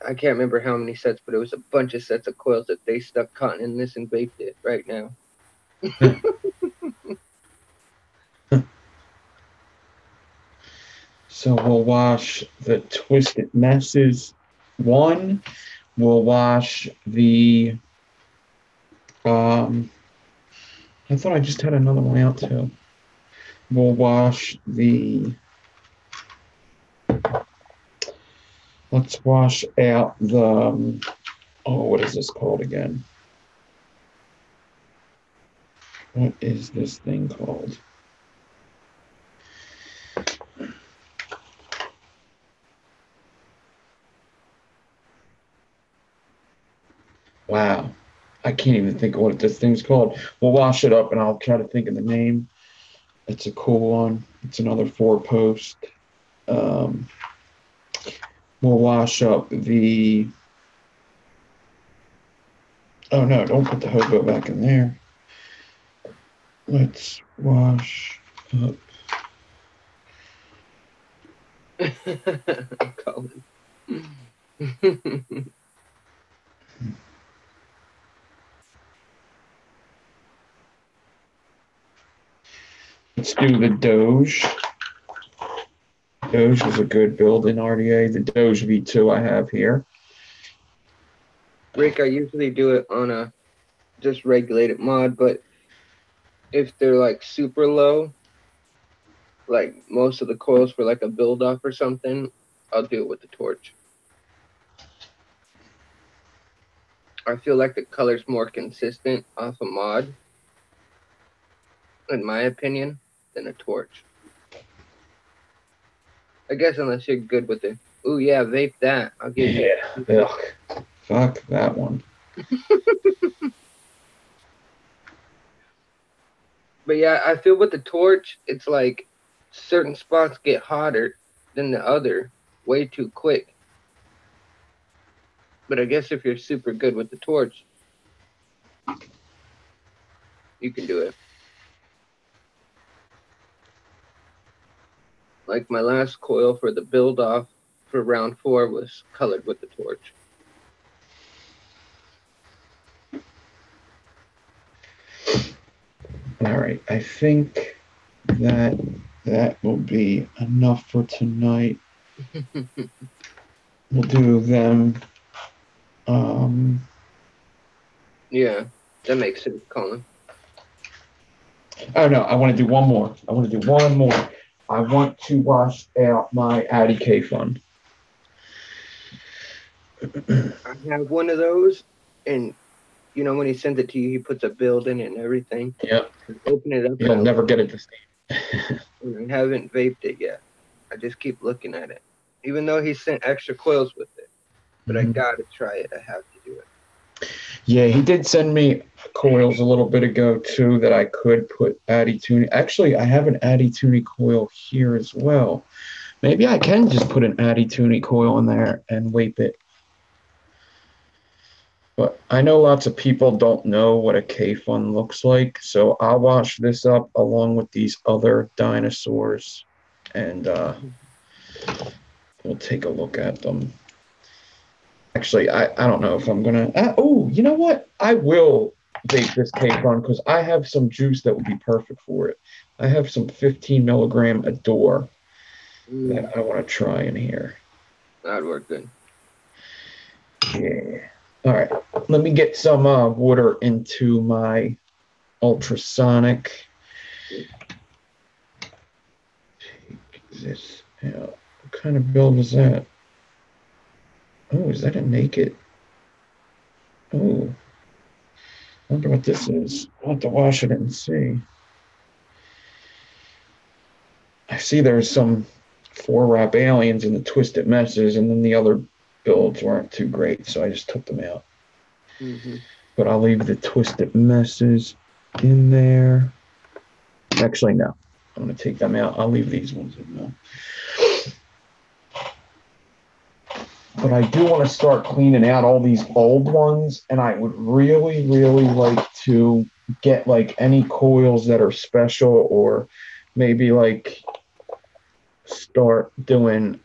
I can't remember how many sets, but it was a bunch of sets of coils that they stuck cotton in this and vaped it right now. So we'll wash the Twisted Messes one. We'll wash the I thought I just had another one out too. We'll wash the Let's wash out the, oh, what is this called again? What is this thing called? Wow. I can't even think of what this thing's called. We'll wash it up and I'll try to think of the name. It's a cool one. It's another 4-post. Um, we'll wash up the, oh no, don't put the hobo back in there. Let's wash up. Colin. Let's do the Doge. Doge is a good build in RDA. The Doge V2 I have here. Rick, I usually do it on a just regulated mod, but if they're like super low, like most of the coils for like a build off or something, I'll do it with the torch. I feel like the color's more consistent off a mod, in my opinion, than a torch. I guess unless you're good with it. Ooh, yeah, vape that. I'll give you. Yeah. Ugh. Fuck that one. But yeah, I feel with the torch, it's like certain spots get hotter than the other way too quick. But I guess if you're super good with the torch, you can do it. Like my last coil for the build off for round 4 was colored with the torch. All right. I think that will be enough for tonight. We'll do them. Yeah, that makes sense, Colin. Oh no, I want to do one more. I want to do one more. I want to wash out my Addy Kayfun. I have one of those, and you know when he sends it to you, he puts a build in it and everything. Yep. Open it up. You'll never get it the same. I haven't vaped it yet. I just keep looking at it, even though he sent extra coils with it. But I gotta try it. I have to do it. Yeah, he did send me coils a little bit ago too that I could put Addy Toonie. Actually, I have an Addy Toonie coil here as well. Maybe I can just put an Addy Toonie coil in there and vape it. But I know lots of people don't know what a Kayfun looks like, so I'll wash this up along with these other dinosaurs, and we'll take a look at them. Actually, I don't know if I'm gonna. Oh, you know what? I will vape this Kayfun because I have some juice that would be perfect for it. I have some 15 milligram Adore that I want to try in here. That'd work good. Yeah. All right. Let me get some water into my ultrasonic. Take this out. What kind of build is that? Oh, is that a naked? Oh, I wonder what this is. I'll have to wash it and see. I see there's some 4-wrap aliens in the twisted messes, and then the other builds weren't too great, so I just took them out. But I'll leave the twisted messes in there. Actually, no. I'm going to take them out. I'll leave these ones in though. But I do want to start cleaning out all these old ones, and I would really, really like to get like any coils that are special, or maybe like start doing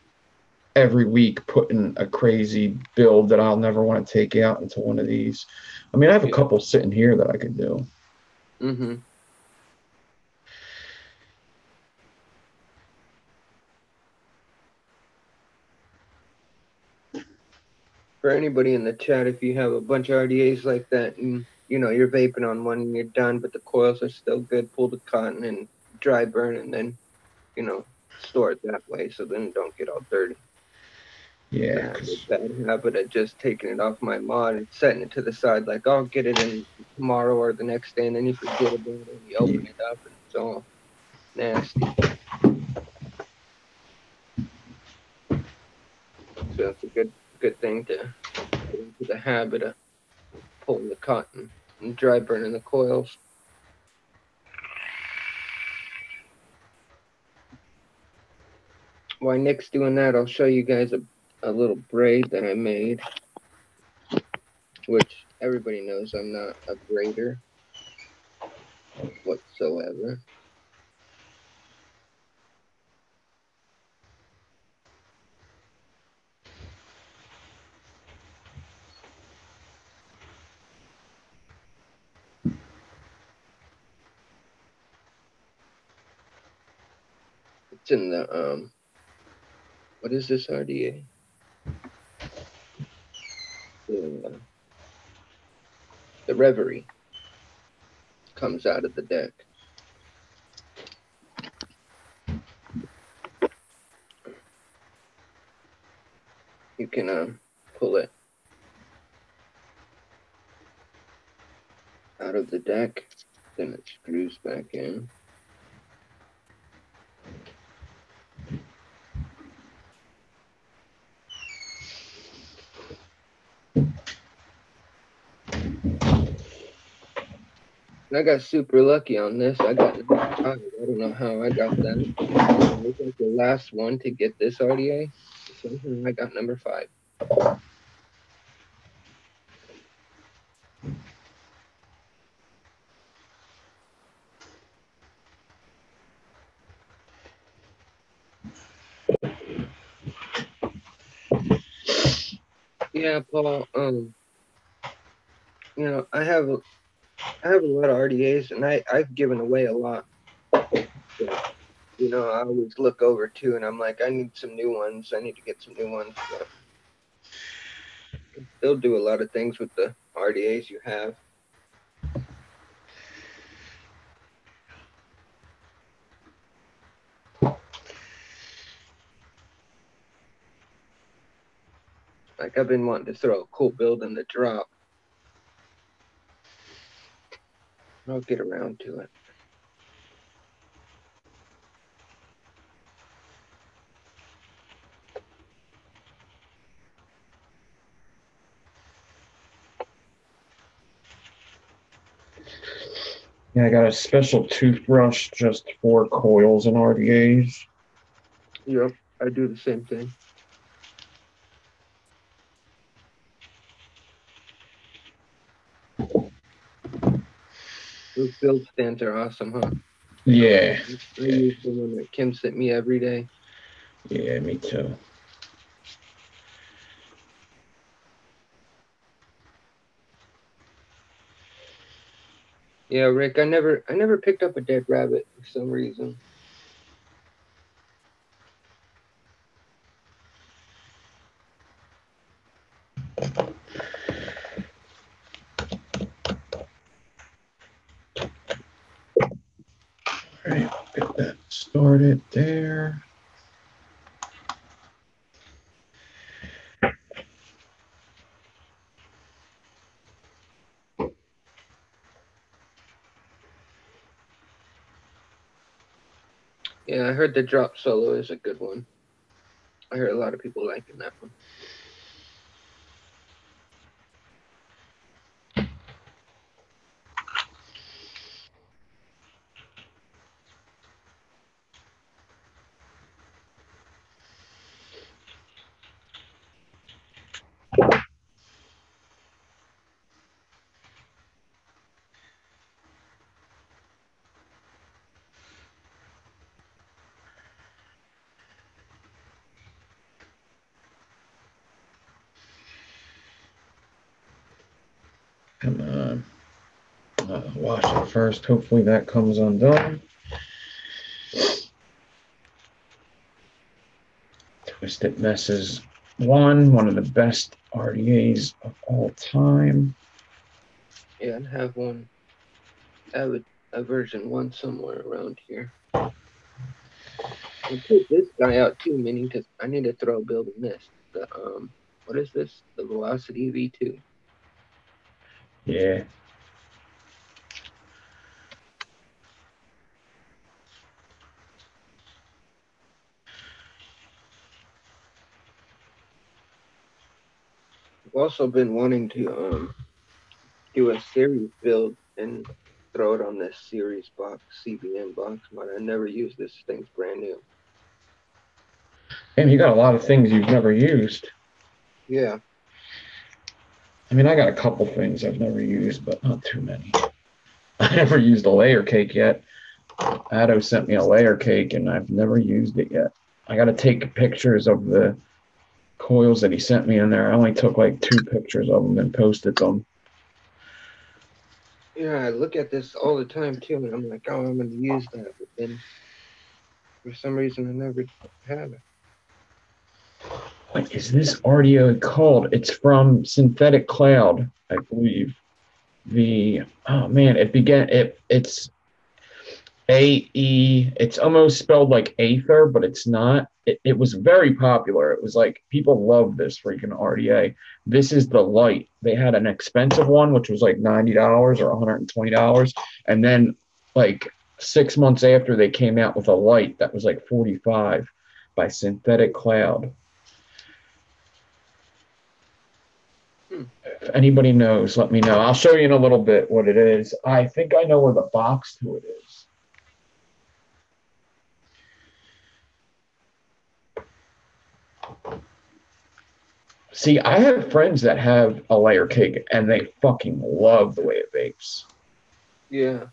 every week, putting a crazy build that I'll never want to take out into one of these. I mean, I have a couple sitting here that I could do. For anybody in the chat, if you have a bunch of RDAs like that and you know you're vaping on one and you're done, but the coils are still good, pull the cotton and dry burn, and then you know store it that way so then it don't get all dirty. Yeah. I have a bad habit of just taking it off my mod and setting it to the side, like I'll get it in tomorrow or the next day, and then you forget about it and you open it up and it's all nasty. So it's a good thing to get into the habit of pulling the cotton and dry burning the coils. While Nick's doing that, I'll show you guys a little braid that I made, which everybody knows I'm not a braider whatsoever. It's in the what is this RDA? The Reverie comes out of the deck. You can pull it out of the deck, then it screws back in. And I got super lucky on this. I got number 5. I don't know how I got that. I was like the last one to get this RDA. Somehow I got number 5. Yeah, Paul. You know, I have a lot of RDAs, and I've given away a lot. But, you know, I always look over too, and I'm like, I need some new ones. I need to get some new ones. But they'll do a lot of things with the RDAs you have. Like I've been wanting to throw a cool build in the drop. I'll get around to it. Yeah, I got a special toothbrush just for coils and RDAs. Yep, I do the same thing. Those build stands are awesome, huh? Yeah. I use the one that Kim sent me every day. Yeah, me too. Yeah, Rick, I never picked up a dead rabbit for some reason. All right, get that started there. Yeah, I heard the drop solo is a good one. I heard a lot of people liking that one. Come on. Wash it first. Hopefully that comes undone. Twisted Messes 1, one of the best RDAs of all time. Yeah, I have one. I have a version 1 somewhere around here. I put this guy out too, meaning because I need to throw a build in this. the what is this? The Velocity V2. Yeah. I've also been wanting to do a series build and throw it on this series box, CBN box, but I never used this. Thing's brand new. And you got a lot of things you've never used. Yeah. I mean, I got a couple things I've never used, but not too many. I never used a layer cake yet. Addo sent me a layer cake, and I've never used it yet. I got to take pictures of the coils that he sent me in there. I only took like 2 pictures of them and posted them. Yeah, I look at this all the time too, and I'm like, oh, I'm going to use that. But then for some reason, I never have it. What is this RDO called? It's from Synthetic Cloud, I believe. Oh man, it's AE. It's almost spelled like Aether, but it's not. It was very popular. It was like people love this freaking RDA. This is the light. They had an expensive one, which was like $90 or $120, and then like 6 months after they came out with a light that was like 45 by Synthetic Cloud. If anybody knows, let me know. I'll show you in a little bit what it is. I think I know where the box to it is. See, I have friends that have a layer cake, and they fucking love the way it vapes. Yeah.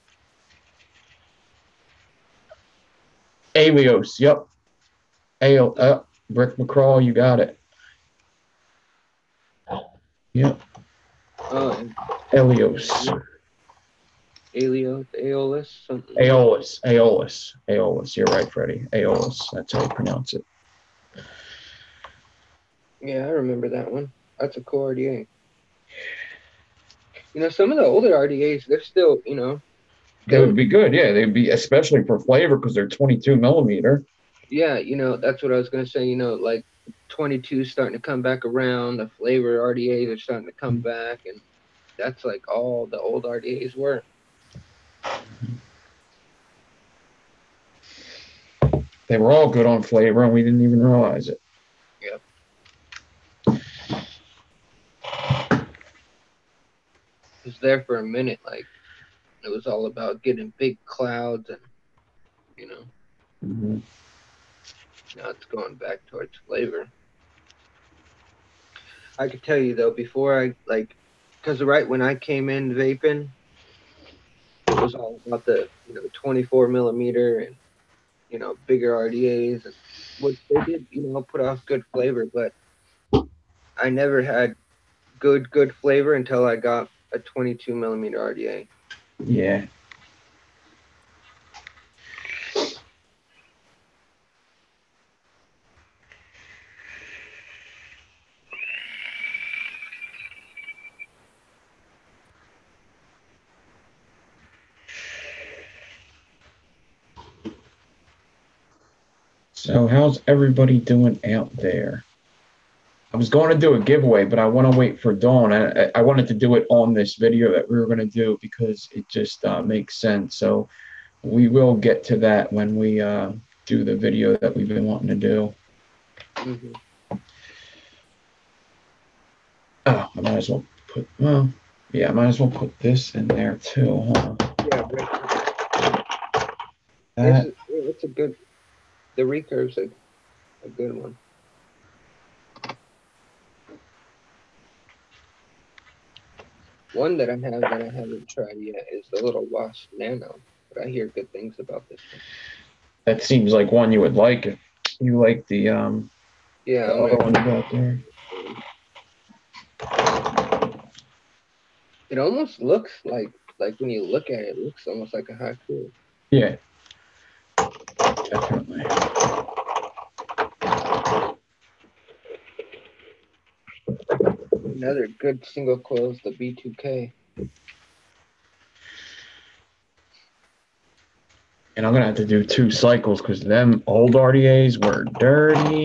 Alios, yep. Brick McCraw, you got it. Yep. Alios. Aeolus, something. Aeolus. You're right, Freddie. Aeolus. That's how you pronounce it. Yeah, I remember that one. That's a cool RDA. You know, some of the older RDAs, they're still, you know. They would be good, yeah. They'd be, especially for flavor, because they're 22 millimeter. Yeah, you know, that's what I was going to say. You know, like 22 starting to come back around. The flavor RDAs are starting to come back. And that's like all the old RDAs were. They were all good on flavor, and we didn't even realize it. Yep. It was there for a minute. Like, it was all about getting big clouds and, you know. Mm-hmm. Now it's going back towards flavor. I could tell you, though, before I, like, because right when I came in vaping, it was all about the, you know, 24 millimeter and, you know, bigger RDAs, and which they did, you know, put off good flavor, but I never had good flavor until I got a 22 millimeter RDA. Yeah. So how's everybody doing out there? I was going to do a giveaway, but I want to wait for Dawn. I wanted to do it on this video that we were going to do because it just makes sense. So we will get to that when we do the video that we've been wanting to do. Mm-hmm. Oh, I might as well put, well, yeah, I might as well put this in there too, huh? Yeah, right. It's a good, the recurve's a good one. One that I have that I haven't tried yet is the little Wasp Nano, but I hear good things about this one. That seems like one you would like if you like the yeah, the other one you got there. It almost looks like when you look at it, it looks almost like a haiku. Yeah, definitely. Another good single coil is the B2K. And I'm gonna have to do 2 cycles because them old RDAs were dirty.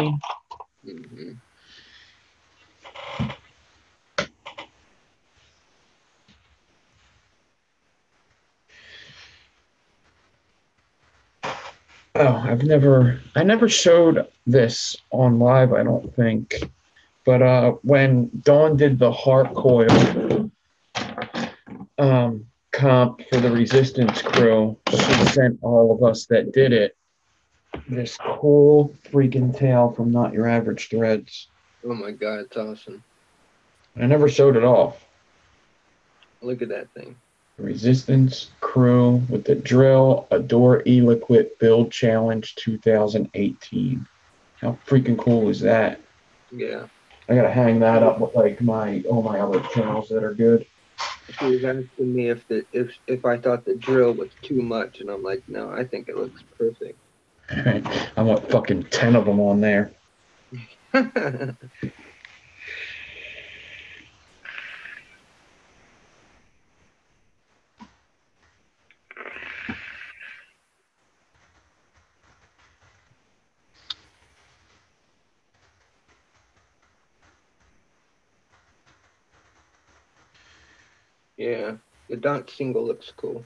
Mm-hmm. Oh, I never showed this on live, I don't think. But when Dawn did the heart coil comp for the Resistance crew, she sent all of us that did it this cool freaking tail from Not Your Average Threads. Oh my god, it's awesome. I never showed it off. Look at that thing. Resistance crew with the drill, Adore E-Liquid Build Challenge 2018. How freaking cool is that? Yeah. I gotta hang that up with like all my other channels that are good. She was asking me if I thought the drill was too much, and I'm like, no, I think it looks perfect. I want fucking 10 of them on there. Yeah, the Dunk single looks cool.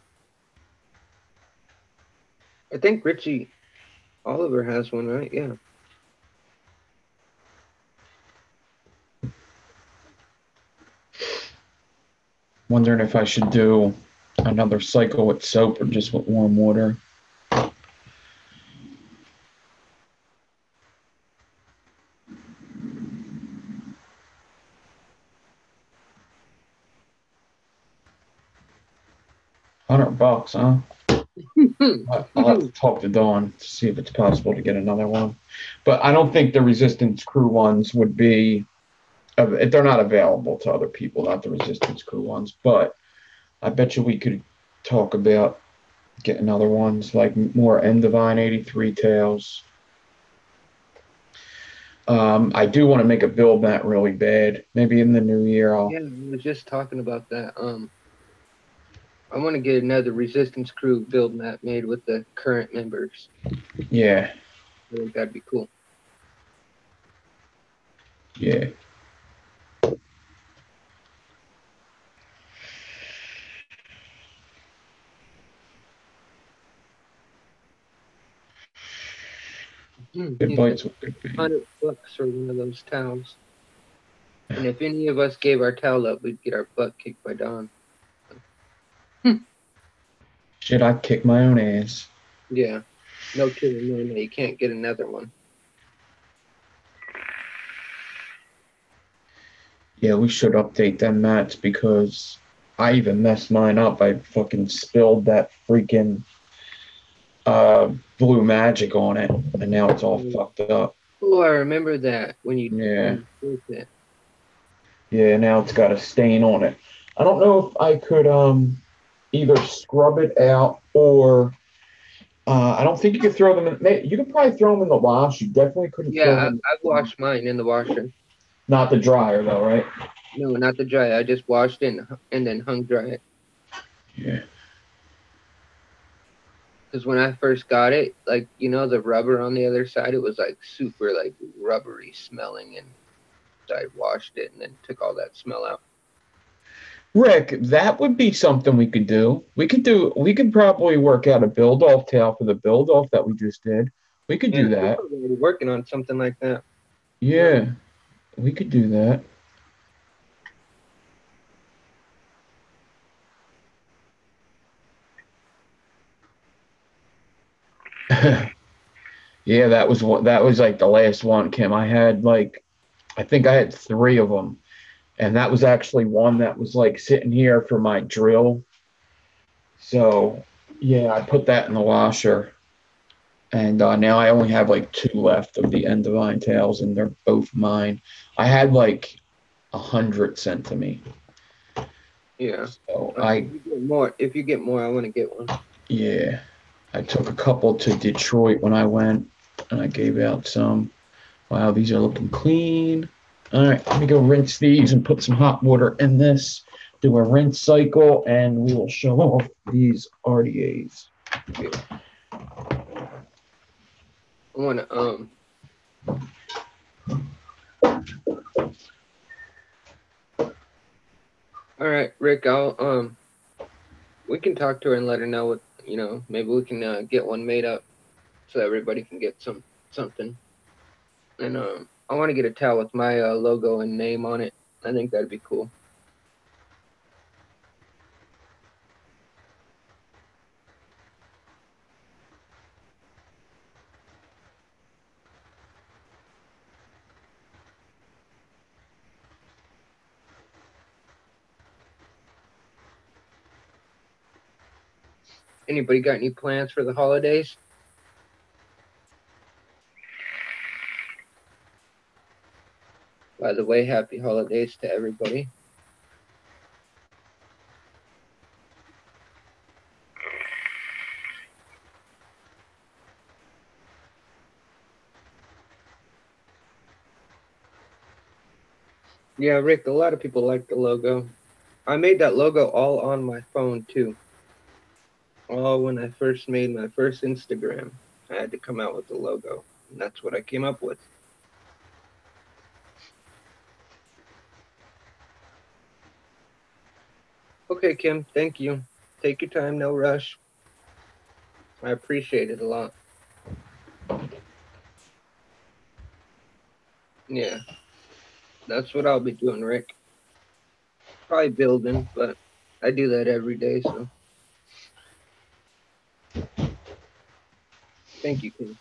I think Richie Oliver has one, right? Yeah. Wondering if I should do another cycle with soap or just with warm water. $100, huh? I'll have to talk to Dawn to see if it's possible to get another one. But I don't think the Resistance Crew ones would be, they're not available to other people, not the Resistance Crew ones. But I bet you we could talk about getting other ones, like more Endivine 83 tails. I do want to make a build mat really bad. Maybe in the new year Yeah, we was just talking about that. I want to get another Resistance Crew build map made with the current members. Yeah. I think that'd be cool. Yeah. Good bites with good bait. $100 for one of those towels. And if any of us gave our towel up, we'd get our butt kicked by Don. Shit, I'd kick my own ass. Yeah. No kidding, man. You can't get another one. Yeah, we should update them mats because I even messed mine up. I fucking spilled that freaking blue magic on it, and now it's all fucked up. Oh, I remember that when Yeah. did that. Yeah, now it's got a stain on it. I don't know if I could either scrub it out or I don't think you could throw them in. You could probably throw them in the wash. You definitely couldn't throw Yeah, them. I've washed mine in the washer. Not the dryer though, right? No, not the dry. I just washed it and then hung dry it. Yeah. Because when I first got it, like, you know, the rubber on the other side, it was like super like rubbery smelling, and I washed it and then took all that smell out. Rick, that would be something we could do. We could probably work out a build off tail for the build off that we just did. We could do that. We're already working on something like that. Yeah, we could do that. Yeah, that was like the last one, Kim. I think I had three of them. And that was actually one that was like sitting here for my drill. So yeah, I put that in the washer. And now I only have like two left of the Endivine tails, and they're both mine. I had like 100 sent to me. Yeah. So If you get more, I want to get one. yeah, I took a couple to Detroit when I went, and I gave out some. Wow, these are looking clean. All right, let me go rinse these and put some hot water in this. Do a rinse cycle, and we will show off these RDAs. I want to All right, Rick. We can talk to her and let her know what maybe we can get one made up. so everybody can get something. And I want to get a towel with my logo and name on it. I think that'd be cool. Anybody got any plans for the holidays? By the way, happy holidays to everybody. Yeah, Rick, a lot of people like the logo. I made that logo all on my phone too. All when I first made my first Instagram, I had to come out with the logo. And that's what I came up with. Okay, Kim, thank you. Take your time, no rush. I appreciate it a lot. Yeah, that's what I'll be doing, Rick. Probably building, but I do that every day, so. Thank you, Kim.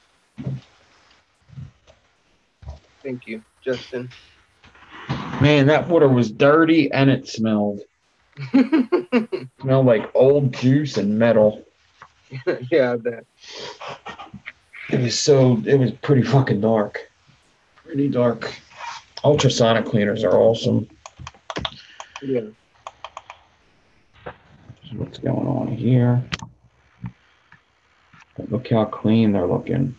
Thank you, Justin. Man, that water was dirty and it smelled. Smelled like old juice and metal. Yeah, that. It was pretty fucking dark. Pretty dark. Ultrasonic cleaners are awesome. Yeah. What's going on here? Look how clean they're looking.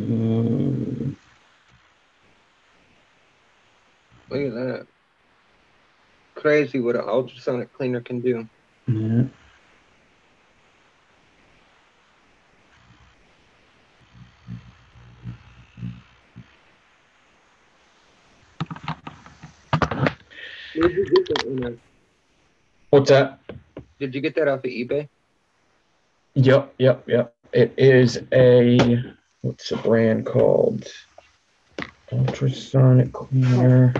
Ooh. Look at that. Crazy what an ultrasonic cleaner can do. Yeah. Where did you get that one at? What's that? Did you get that off of eBay? Yep. It is what's the brand called? Ultrasonic cleaner.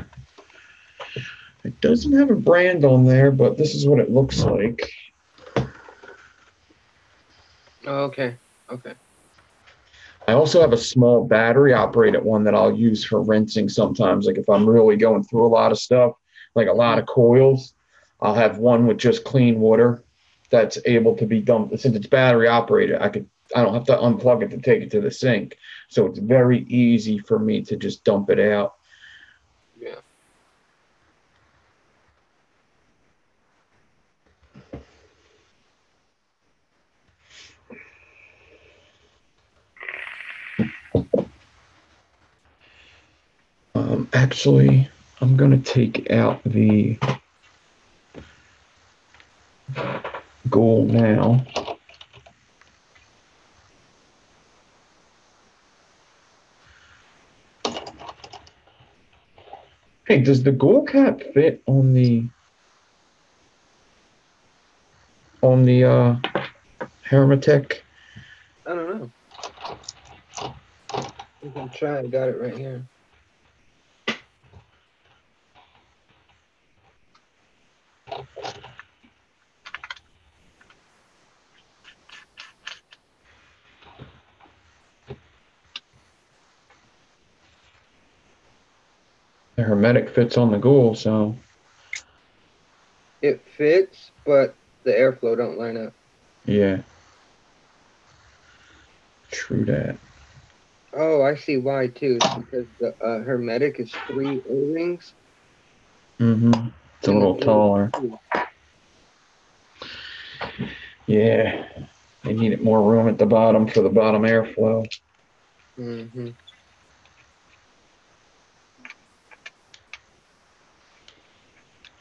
It doesn't have a brand on there, but this is what it looks like. Oh, okay. Okay. I also have a small battery operated one that I'll use for rinsing sometimes. Like if I'm really going through a lot of stuff, like a lot of coils, I'll have one with just clean water that's able to be dumped. Since it's battery operated, I don't have to unplug it to take it to the sink. So it's very easy for me to just dump it out. Yeah. Actually, I'm going to take out the goal now. Hey, does the goal cap fit on the Hermetech? I don't know. You can try. I got it right here. The Hermetic fits on the goal, so It fits, but the airflow don't line up. yeah. True that. Oh, I see why too. It's because the hermetic is 3 O-rings. Mm-hmm. It's a little taller. Yeah. They needed more room at the bottom for the bottom airflow. Mm-hmm.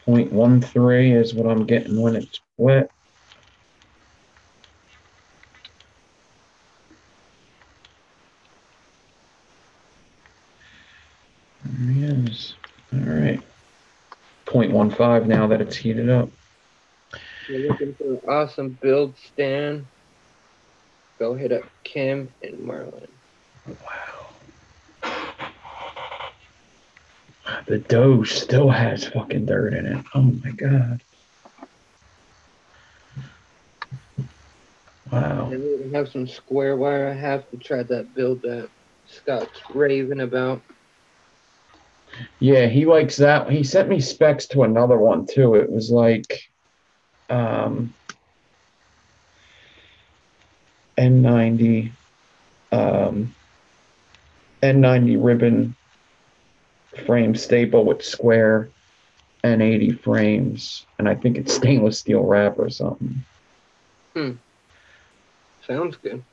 0.13 is what I'm getting when it's wet. Yes. All right. 0.15 now that it's heated up. You're looking for an awesome build stand go hit up Kim and Marlon. Wow. The dough still has fucking dirt in it. Oh my god. Wow. And we even have some square wire. I have to try that build that Scott's raving about. Yeah, he likes that. He sent me specs to another one too. It was like N90 N90 ribbon frame staple with square N80 frames, and I think it's stainless steel wrap or something. Sounds good.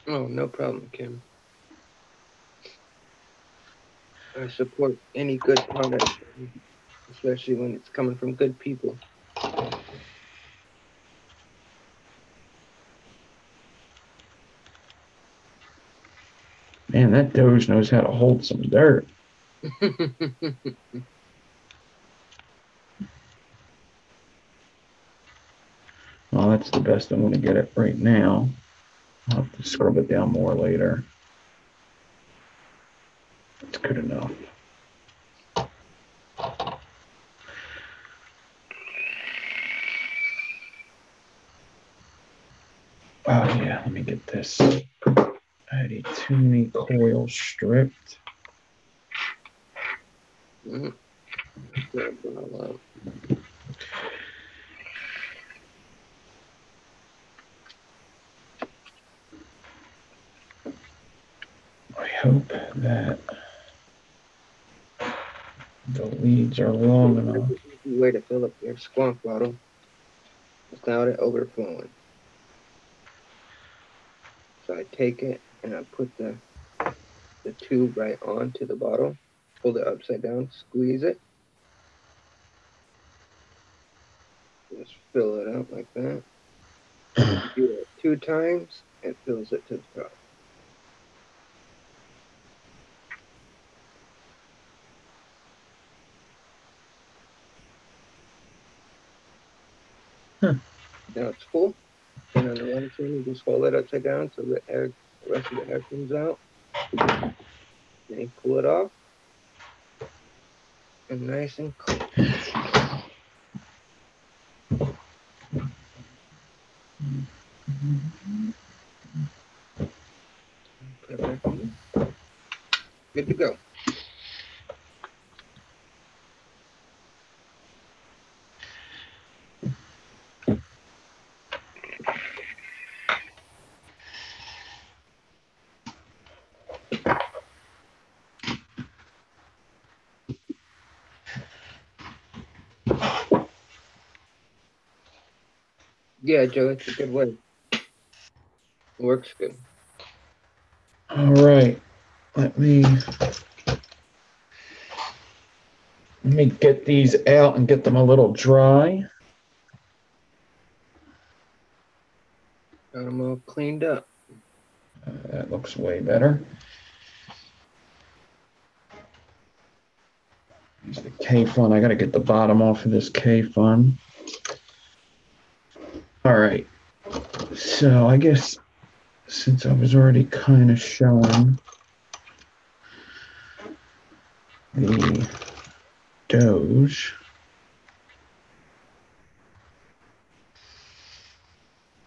Oh, no problem, Kim. I support any good product, especially when it's coming from good people. Man, that Doge knows how to hold some dirt. Well, that's the best I'm going to get it right now. I'll have to scrub it down more later. That's good enough. Oh yeah, let me get this. I had a tuning coil stripped. I hope that the leads are long enough. Easy way to fill up your squonk bottle without it overflowing. So I take it and I put the tube right onto the bottle, hold it upside down, squeeze it. Just fill it up like that. Do it 2 times, it fills it to the top. Huh. Now it's full. And on the right side, you just hold it upside down so the rest of the air comes out. Then you pull it off. And nice and cool. Put it back in. Good to go. Yeah, Joe, it's a good way. It works good. All right, let me get these out and get them a little dry. Got them all cleaned up. That looks way better. Here's the Kayfun. I got to get the bottom off of this Kayfun. All right. So I guess since I was already kind of showing the Doge,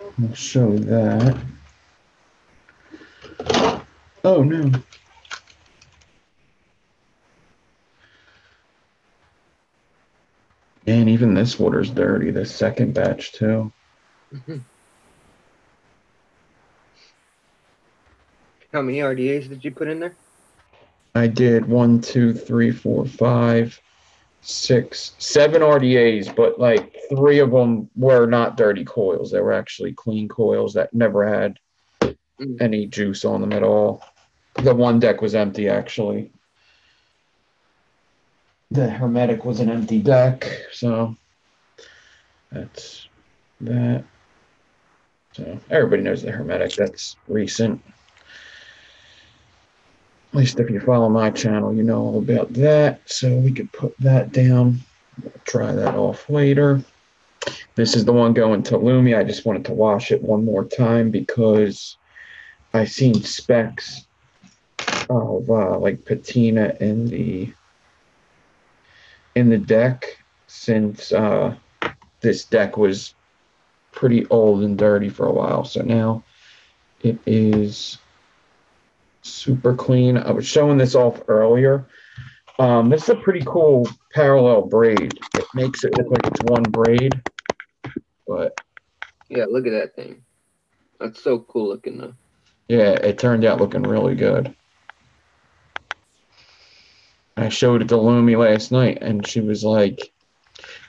I'll show that. Oh no. And even this water's dirty, this second batch too. How many RDAs did you put in there? I did 1, 2, 3, 4, 5, 6, 7 RDAs, but like 3 of them were not dirty coils. They were actually clean coils that never had any juice on them at all. The one deck was empty, actually. The Hermetic was an empty deck, so that's that. So everybody knows the Hermetic. That's recent. At least if you follow my channel, you know all about that. So we could put that down Try that off later. This is the one going to Lumi. I just wanted to wash it one more time because I seen specks of like patina in the deck since this deck was pretty old and dirty for a while. So now it is super clean. I was showing this off earlier. This is a pretty cool parallel braid. It makes it look like it's one braid, but Yeah, look at that thing. That's so cool looking though. yeah, it turned out looking really good. I showed it to Lumi last night, and she was like,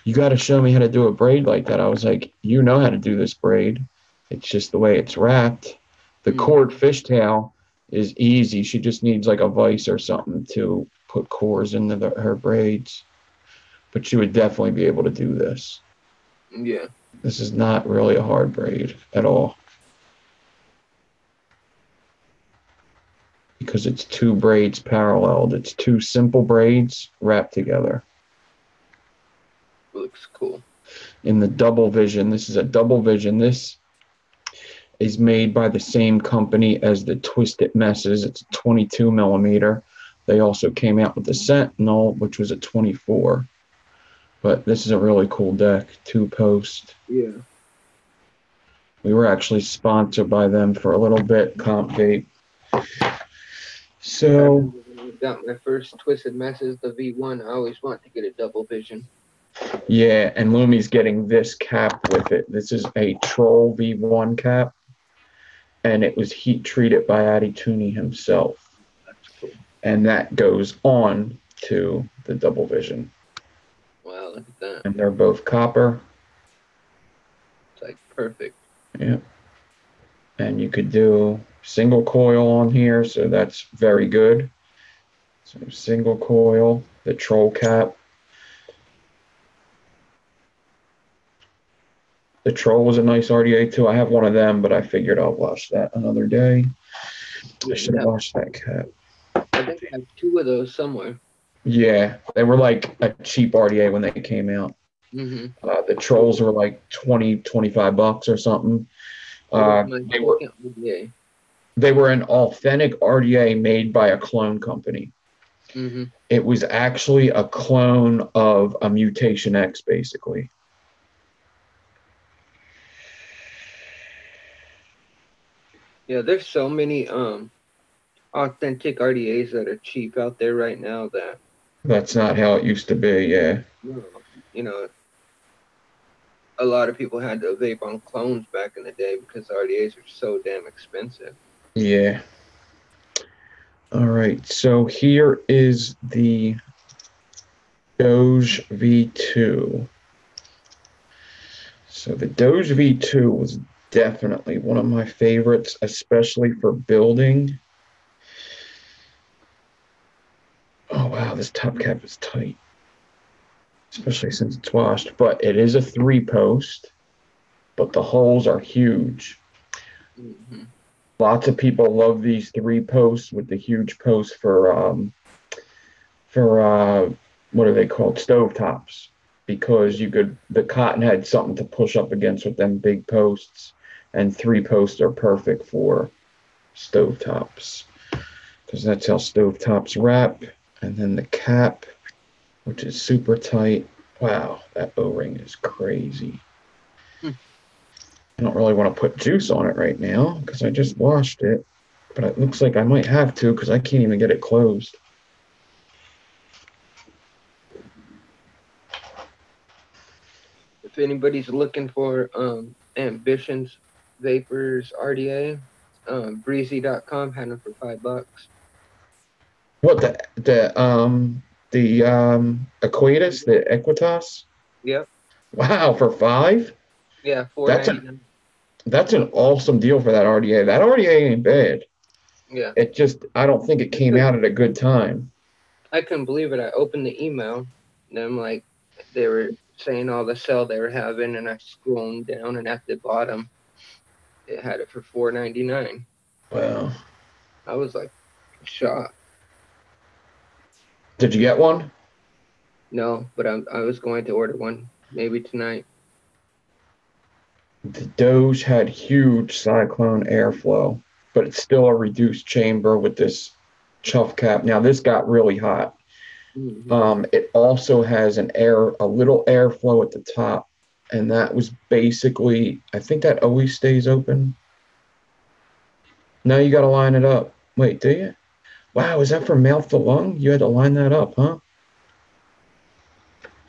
"You got to show me how to do a braid like that." I was like, "You know how to do this braid. It's just the way it's wrapped. The cord fishtail is easy. She just needs like a vise or something to put cores into her braids. But she would definitely be able to do this. Yeah. This is not really a hard braid at all. Because it's two braids paralleled. It's two simple braids wrapped together. Looks cool. In the double vision, this is a double vision. This is made by the same company as the Twisted Messes. It's 22 millimeter. They also came out with the Sentinel, which was a 24. But this is a really cool deck, two post. Yeah. We were actually sponsored by them for a little bit, Comp Gate. So I got my first Twisted Messes, the V1. I always want to get a double vision. yeah, and Lumi's getting this cap with it. This is a Troll V1 cap, and it was heat treated by Addy Tooney himself. That's cool. And that goes on to the double vision. Wow, look at that. And they're both copper. It's like perfect. Yeah. And you could do single coil on here, so that's very good. So single coil, the Troll cap. The Troll was a nice RDA too. I have one of them, but I figured I'll wash that another day. I should wash that cap. I think I have two of those somewhere. Yeah, they were like a cheap RDA when they came out. The Trolls were like 20, 25 bucks or something. They were an authentic RDA made by a clone company. It was actually a clone of a Mutation X, basically. Yeah, there's so many authentic RDAs that are cheap out there right now that that's not how it used to be. Yeah, you know, a lot of people had to vape on clones back in the day because RDAs are so damn expensive. Yeah. All right, so here is the Doge V2. So the Doge V2 was definitely one of my favorites, especially for building. Oh, wow, this top cap is tight, especially since it's washed. But it is a 3-post, but the holes are huge. Lots of people love these 3-posts with the huge posts for what are they called? Stovetops. Because the cotton had something to push up against with them big posts, and 3-posts are perfect for stovetops because that's how stovetops wrap. And then the cap, which is super tight. Wow, that O-ring is crazy. I don't really want to put juice on it right now because I just washed it, but it looks like I might have to because I can't even get it closed. If anybody's looking for Ambitions Vapors RDA, breezy.com had them for $5. What the Equitas, the Equitas? Yep. Wow, for $5? Yeah, $4.99. That's an awesome deal for that RDA. That RDA ain't bad. Yeah. It just, I don't think it came out at a good time. I couldn't believe it. I opened the email, and I'm like, they were saying all the sale they were having, and I scrolled down, and at the bottom, it had it for $4.99. Wow. I was like shocked. Did you get one? No, but I was going to order one maybe tonight. The Doge had huge cyclone airflow, but it's still a reduced chamber with this chuff cap. Now this got really hot. Mm-hmm. It also has a little airflow at the top, and that was basically, I think that always stays open. Now you got to line it up. Wait, do you? Wow, is that from mouth to lung? You had to line that up, huh?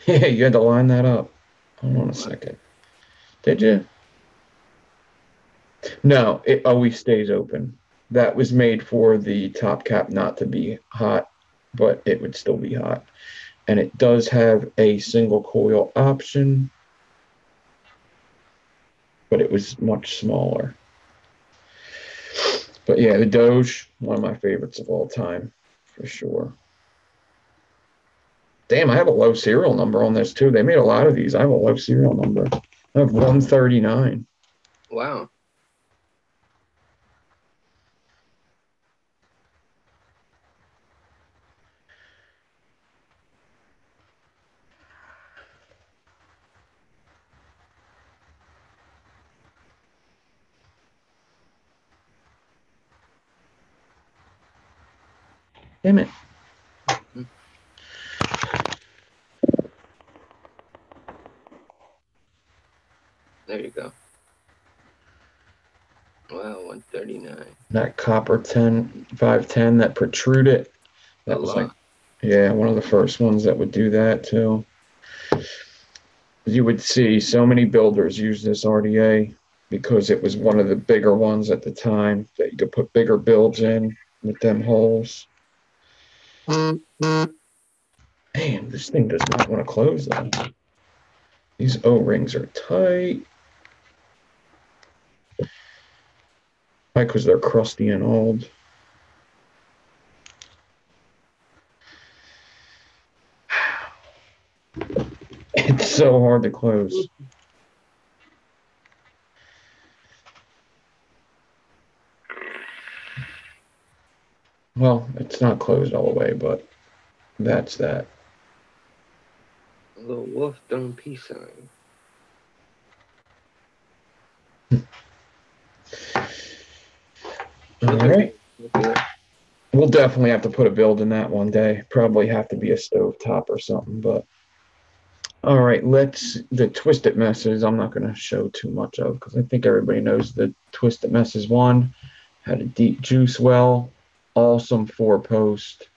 Yeah, you had to line that up. Hold on a second. Did you? No, it always stays open. That was made for the top cap not to be hot, but it would still be hot. And it does have a single coil option, but it was much smaller. But yeah, the Doge, one of my favorites of all time, for sure. Damn, I have a low serial number on this too. They made a lot of these. I have a low serial number. I have 139. Wow. Damn it. There you go. Wow, 139. That copper 510 that protruded. That was like, yeah, one of the first ones that would do that too. You would see so many builders use this RDA because it was one of the bigger ones at the time that you could put bigger builds in with them holes. Man, this thing does not want to close though. These O-rings are tight. Why? Because they're crusty and old. It's so hard to close. Well, it's not closed all the way, but that's that. A little wolf dome peace sign. All right. We'll definitely have to put a build in that one day. Probably have to be a stovetop or something, but all right, the Twisted Messes, I'm not going to show too much of because I think everybody knows the Twisted Messes one. Had a deep juice well, awesome 4-post.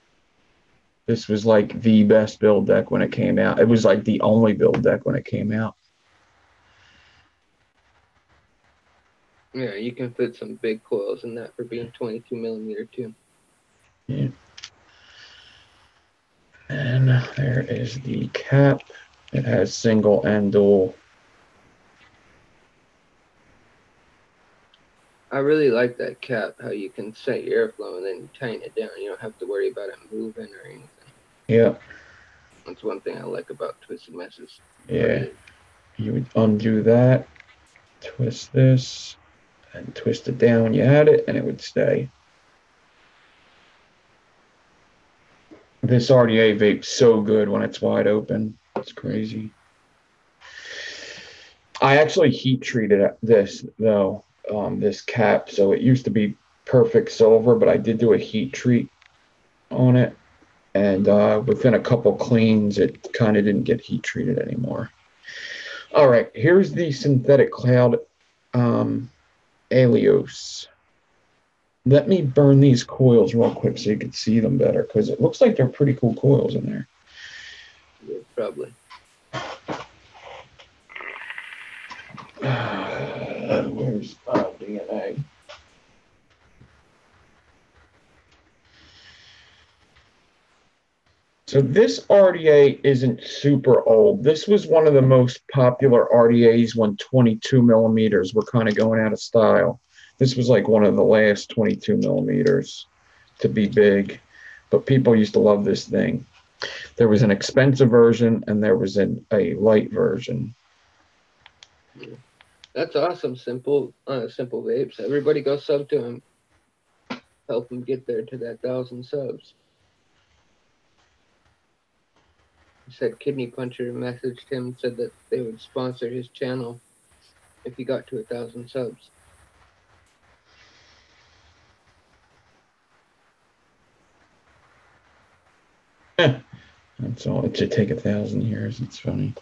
This was like the best build deck when it came out. It was like the only build deck when it came out. Yeah, you can fit some big coils in that for being 22 millimeter too. Yeah. And there is the cap. It has single and dual. I really like that cap, how you can set your airflow and then you tighten it down. You don't have to worry about it moving or anything. Yeah. That's one thing I like about Twisted Messes. Yeah. You would undo that, twist this, and twist it down. You had it, and it would stay. This RDA vape's so good when it's wide open. It's crazy. I actually heat treated this, though, this cap. So it used to be perfect silver, but I did do a heat treat on it. And within a couple cleans, it kind of didn't get heat treated anymore. All right, here's the synthetic cloud Alios. Let me burn these coils real quick so you can see them better, because it looks like they're pretty cool coils in there. Yeah, probably. Where's DNA? So this RDA isn't super old. This was one of the most popular RDAs when 22 millimeters were kind of going out of style. This was like one of the last 22 millimeters to be big, but people used to love this thing. There was an expensive version and there was a light version. Yeah. That's awesome. Simple vapes. Everybody go sub to him. Help him get there to that 1,000 subs. He said Kidney Puncher messaged him, said that they would sponsor his channel if he got to 1,000 subs. That's all. It should take 1,000 years. It's funny.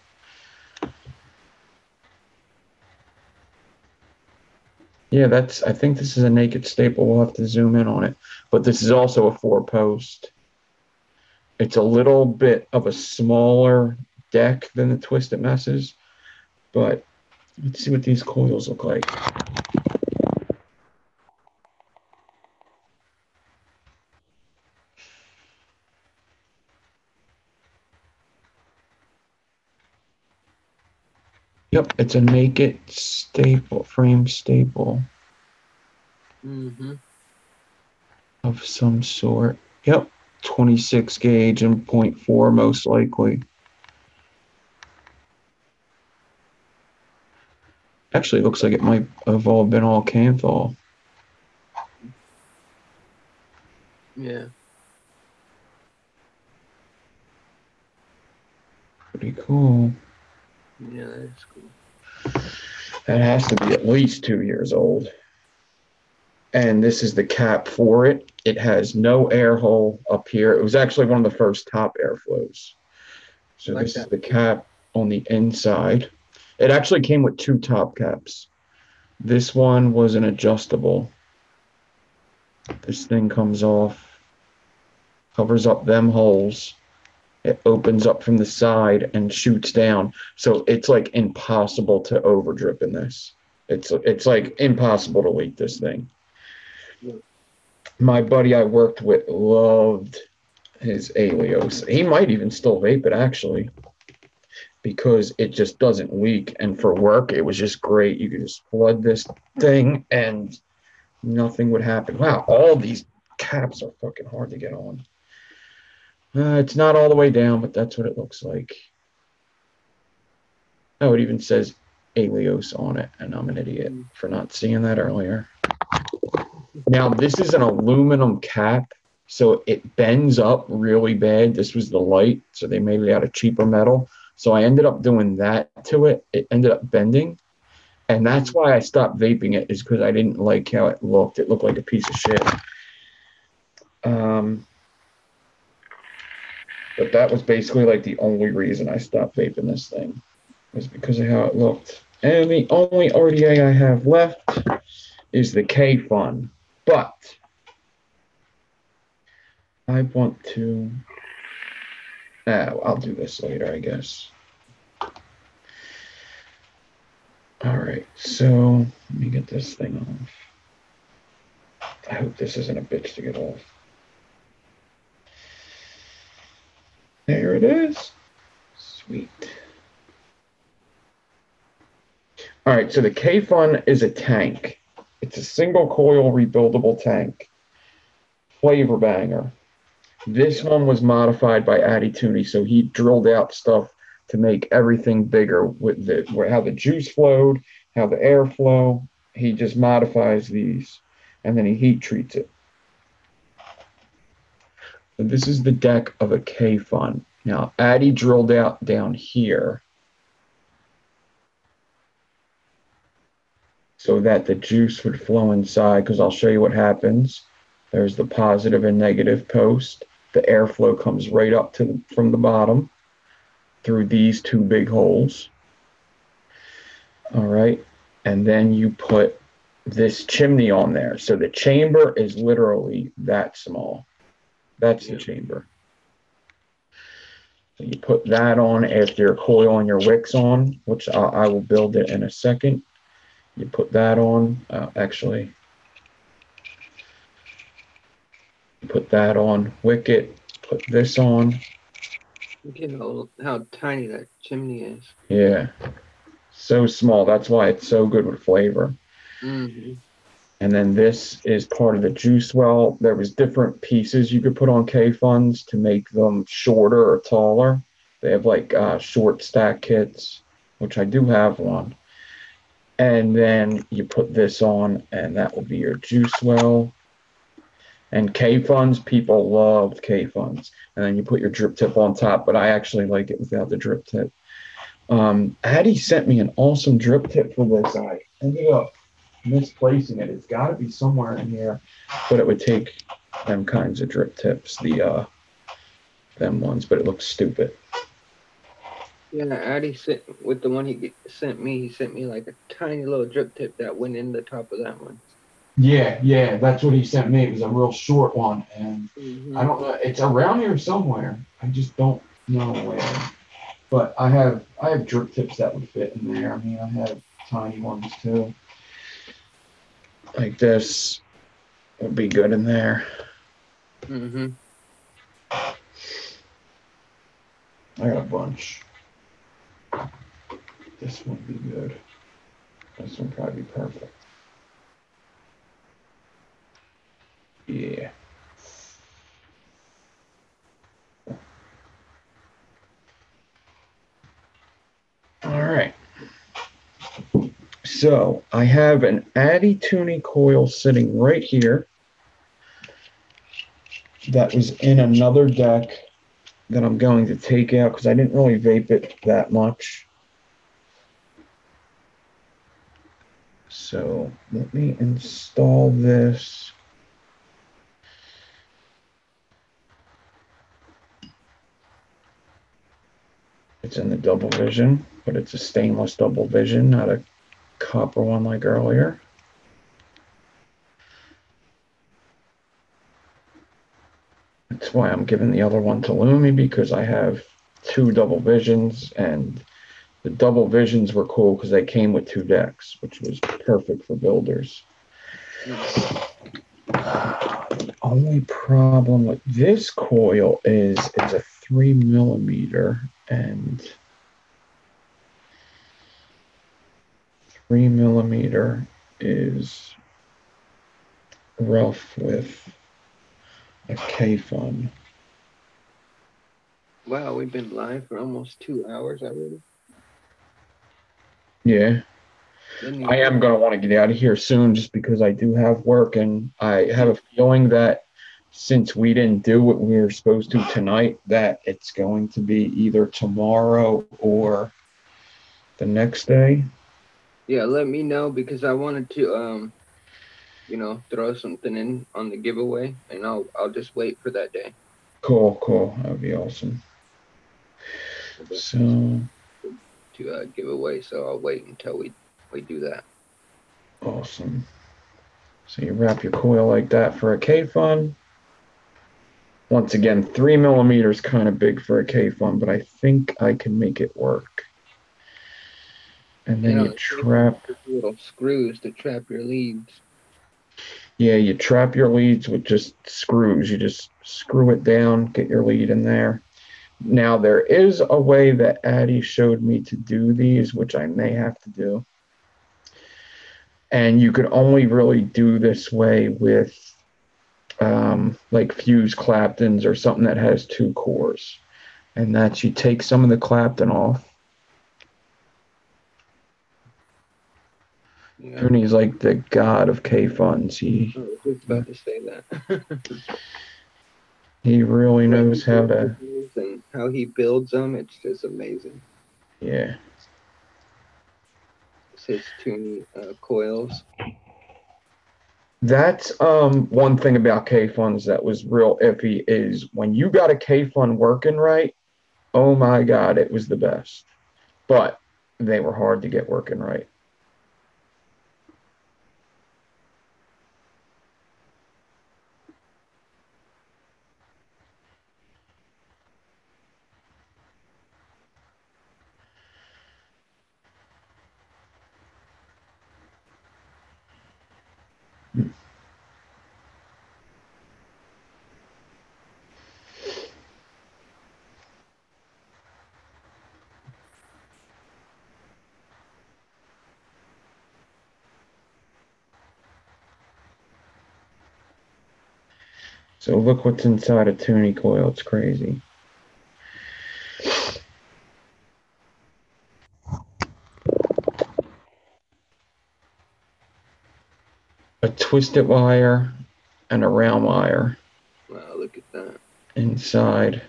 Yeah, I think this is a naked staple. We'll have to zoom in on it. But this is also a 4-post. It's a little bit of a smaller deck than the Twisted Messes. But let's see what these coils look like. Yep, it's a naked staple, frame staple. Of some sort. Yep, 26 gauge and 0.4 most likely. Actually, it looks like it might have all been all Kanthal. Yeah. Pretty cool. Yeah, that is cool. That has to be at least 2 years old. And this is the cap for it. It has no air hole up here. It was actually one of the first top airflows. So like this is the cap on the inside. It actually came with 2 top caps. This one was an adjustable. This thing comes off, covers up them holes. It opens up from the side and shoots down. So it's like impossible to over drip in this. It's like impossible to leak this thing. My buddy I worked with loved his Alios. He might even still vape it actually, because it just doesn't leak. And for work, it was just great. You could just flood this thing and nothing would happen. Wow, all these caps are fucking hard to get on. It's not all the way down, but that's what it looks like. Oh, it even says Alios on it, and I'm an idiot for not seeing that earlier. Now, this is an aluminum cap, so it bends up really bad. This was the light, so they made it out of cheaper metal. So I ended up doing that to it. It ended up bending, and that's why I stopped vaping it, is because I didn't like how it looked. It looked like a piece of shit. But that was basically like the only reason I stopped vaping this thing, was because of how it looked. And the only RDA I have left is the Kayfun. But I want to... I'll do this later, I guess. All right, so let me get this thing off. I hope this isn't a bitch to get off. There it is. Sweet. All right, so the Kayfun is a tank. It's a single coil rebuildable tank. Flavor banger. This one was modified by Addy Tooney, so he drilled out stuff to make everything bigger with how the juice flowed, how the air flow. He just modifies these, and then he heat treats it. So this is the deck of a Kayfun. Now, Addy drilled out down here so that the juice would flow inside, because I'll show you what happens. There's the positive and negative post. The airflow comes right up from the bottom through these 2 big holes. All right, and then you put this chimney on there. So the chamber is literally that small. That's the chamber. So you put that on after your coil and your wicks on, which I will build it in a second. You put that on. Actually, put that on, wick it, put this on. Look at how tiny that chimney is. Yeah, so small. That's why it's so good with flavor. And then this is part of the juice well. There was different pieces you could put on Kayfuns to make them shorter or taller. They have like short stack kits, which I do have one. And then you put this on, and that will be your juice well. And Kayfun's, people loved Kayfun's. And then you put your drip tip on top, but I actually like it without the drip tip. Addie sent me an awesome drip tip for this. I ended up misplacing it. It's got to be somewhere in here, but it would take them kinds of drip tips, them ones, but it looks stupid. Yeah, Addy sent with the one he sent me. He sent me like a tiny little drip tip that went in the top of that one. Yeah, that's what he sent me. It was a real short one, and I Mm-hmm. don't know. It's around here somewhere. I just don't know where. But I have drip tips that would fit in there. I mean, I have tiny ones too. Like this would be good in there. Mm-hmm. I got a bunch. This would be good. This would probably be perfect. Yeah. All right. So I have an Addy tuning coil sitting right here that was in another deck that I'm going to take out because I didn't really vape it that much. So let me install this. It's in the double vision, but it's a stainless double vision, not a copper one like earlier. That's why I'm giving the other one to Lumi, because I have two double visions, and the double visions were cool because they came with two decks, which was perfect for builders. The only problem with this coil is it's a 3mm, and 3mm is rough with a Kayfun. Wow, we've been live for almost 2 hours already. Yeah, Didn't I even am going to want to get out of here soon just because I do have work, and I have a feeling that since we didn't do what we were supposed to tonight, that it's going to be either tomorrow or the next day. Yeah, let me know because I wanted to throw something in on the giveaway, and I'll just wait for that day Cool. That would be awesome. So to give away. So I'll wait until we do that. awesome. So you wrap your coil like that for a Kayfun. Once again, 3mm is kind of big for a Kayfun, but I think I can make it work. And then you trap. Little screws to trap your leads. Yeah, you trap your leads with just screws. You just screw it down, get your lead in there. Now, there is a way that Addie showed me to do these, which I may have to do. And you could only really do this way with like fused Claptons or something that has two cores. And that's you take some of the Clapton off. Yeah. Ernie's like the god of K-Funs. I was just about to say that. He really knows how to. And how he builds them, it's just amazing. Yeah. It's his tuning coils. That's one thing about K-Funs that was real iffy is when you got a K-Fun working right, oh my God, it was the best. But they were hard to get working right. So look what's inside a tuning coil. It's crazy. A twisted wire, and a round wire Wow, look at that. inside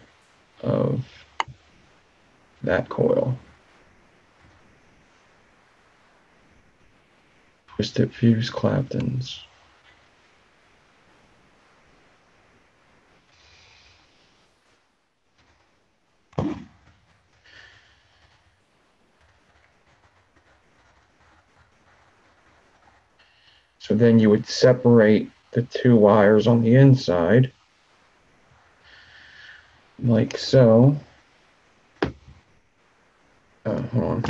of that coil. Twisted fuse Claptons. So then you would separate the two wires on the inside, like so. Hold on.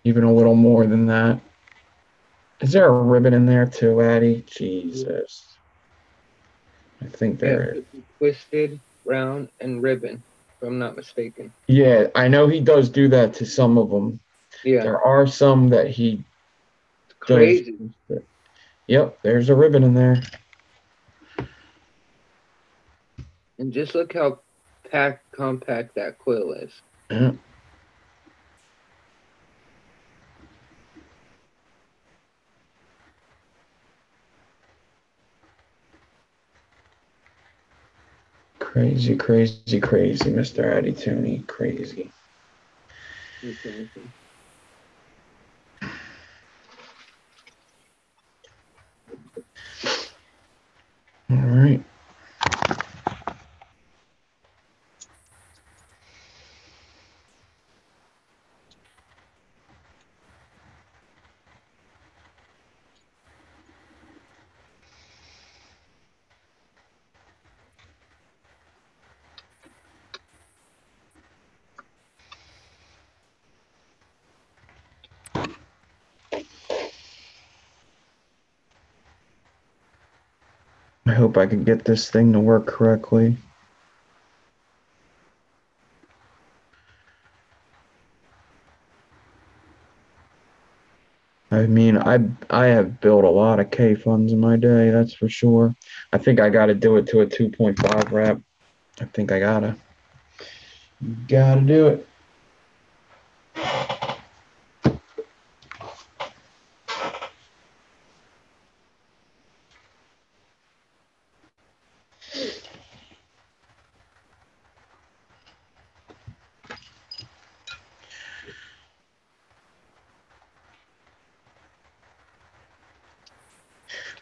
Even a little more than that. Is there a ribbon in there too, Addie? Jesus. I think there is. Twisted, round, and ribbon, if I'm not mistaken. Yeah, I know he does do that to some of them. Yeah. There are some that he does. Crazy. Yep, there's a ribbon in there. And just look how compact that coil is. Yeah. Crazy, crazy, crazy, Mr. Addy Tooney. Crazy. Okay. All right. I hope I can get this thing to work correctly. I mean, I have built a lot of Kayfuns in my day, that's for sure. I think I got to do it to a 2.5 wrap. I think I gotta do it.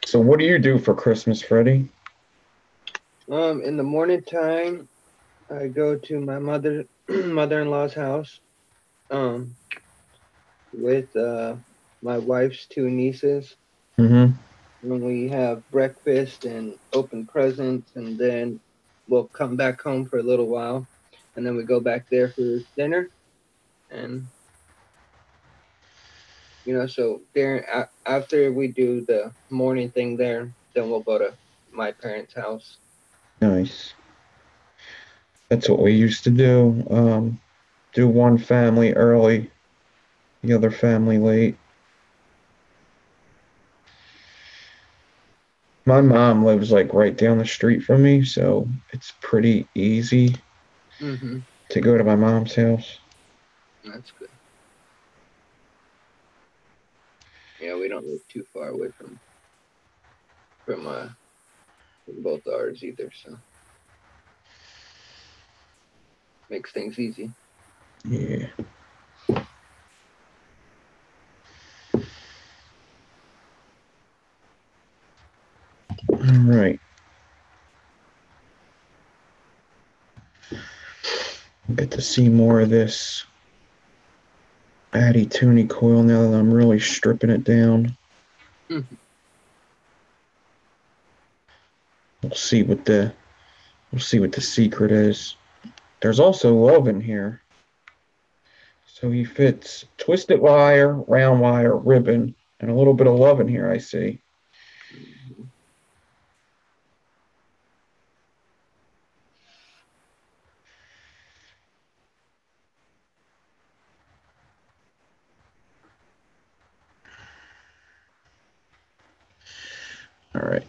So what do you do for Christmas, Freddie? In the morning time, I go to my mother-in-law's house. With my wife's two nieces. Mm-hmm. When we have breakfast and open presents, and then we'll come back home for a little while, and then we go back there for dinner. And so there after we do the morning thing there, then we'll go to my parents' house. Nice. That's what we used to do. Do one family early, the other family late. My mom lives like right down the street from me, so it's pretty easy Mm-hmm. to go to my mom's house. That's good. Yeah, we don't live too far away from both ours either, so makes things easy. Yeah. All right. Get to see more of this Addy Tooney coil now that I'm really stripping it down. Mm-hmm. We'll see what the secret is. There's also love in here. So he fits twisted wire, round wire, ribbon, and a little bit of love in here, I see. All right.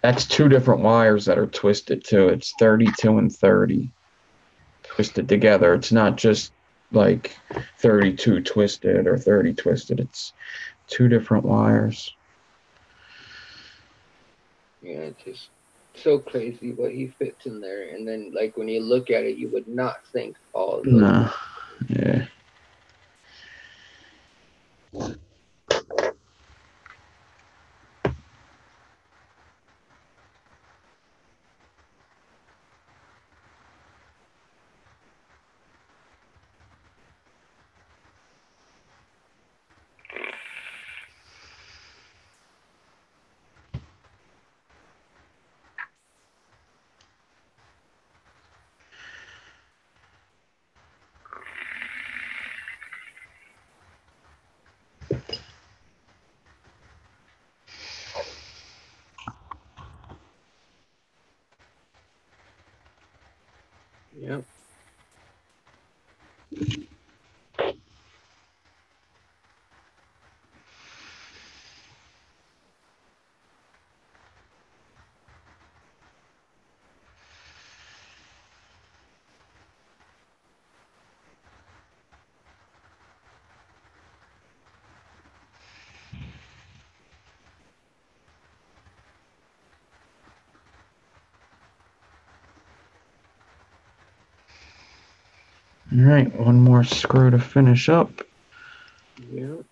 That's two different wires that are twisted too. It's 32 and 30 twisted together. It's not just like 32 twisted or 30 twisted. It's two different wires. Yeah, it's just so crazy what he fits in there. And then, like, when you look at it, you would not think all of those. No. Yeah. Yep. All right, one more screw to finish up. Yep.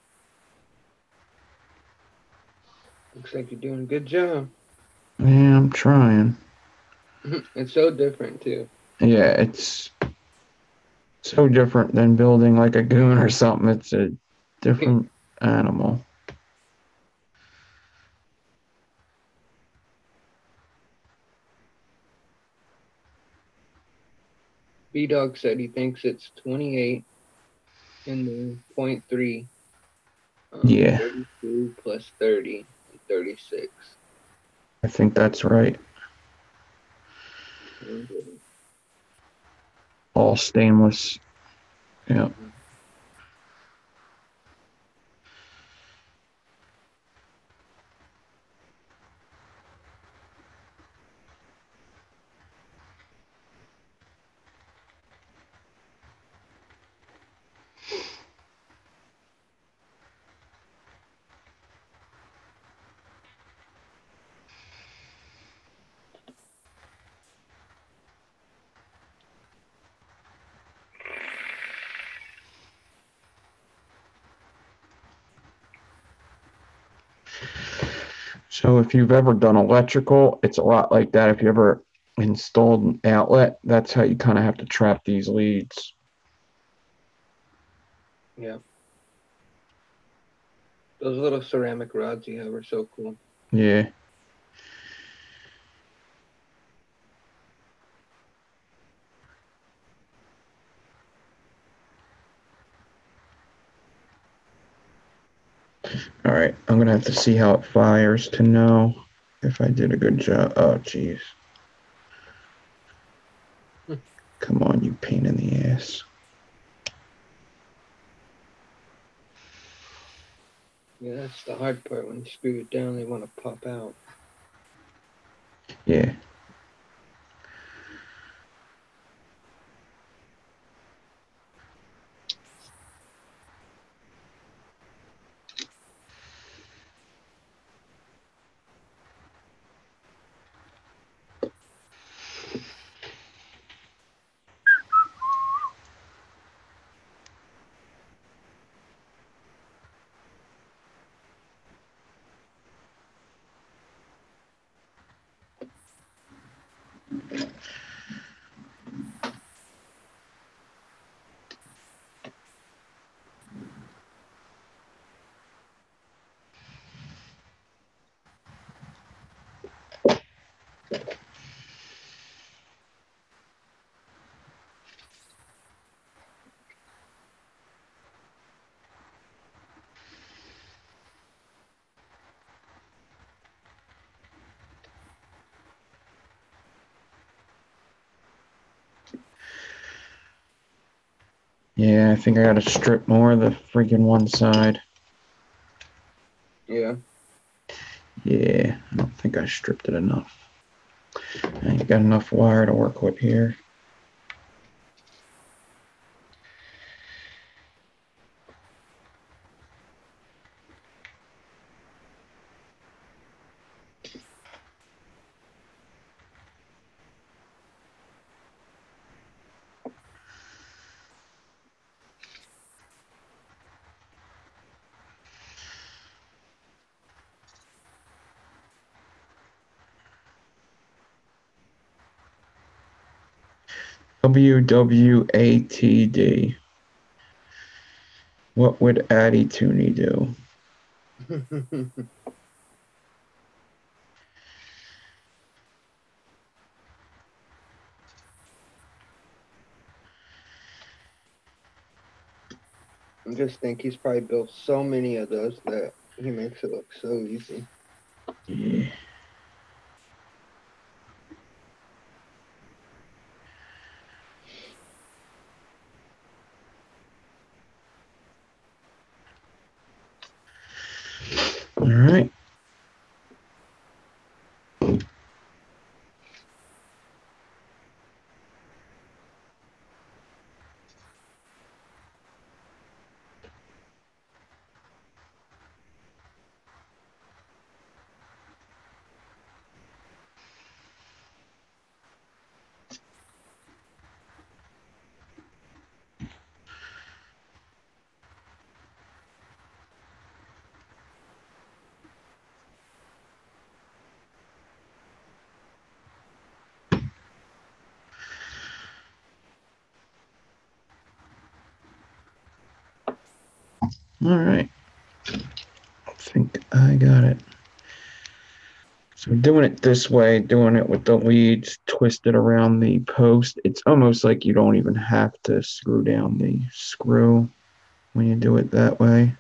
Looks like you're doing a good job. Yeah, I'm trying. It's so different too. Yeah, it's so different than building like a goon or something. It's a different animal. B-Dog said he thinks it's 28 and then 0.3, Yeah, 32 plus 30, and 36. I think that's right. Mhm. All stainless. Yeah. So if you've ever done electrical, it's a lot like that. If you ever installed an outlet, that's how you kind of have to trap these leads. Yeah. Those little ceramic rods you have are so cool. Yeah. All right, I'm gonna have to see how it fires to know if I did a good job. Oh, jeez. Come on, you pain in the ass. Yeah, that's the hard part. When you screw it down, they want to pop out. Yeah. Yeah, I think I gotta strip more of the freaking one side. Yeah. Yeah, I don't think I stripped it enough. I ain't got enough wire to work with here. WWATD. What would Addy Tooney do? I just think he's probably built so many of those that he makes it look so easy. Yeah. All right. All right. I think I got it. So doing it this way, doing it with the leads twisted around the post, it's almost like you don't even have to screw down the screw when you do it that way.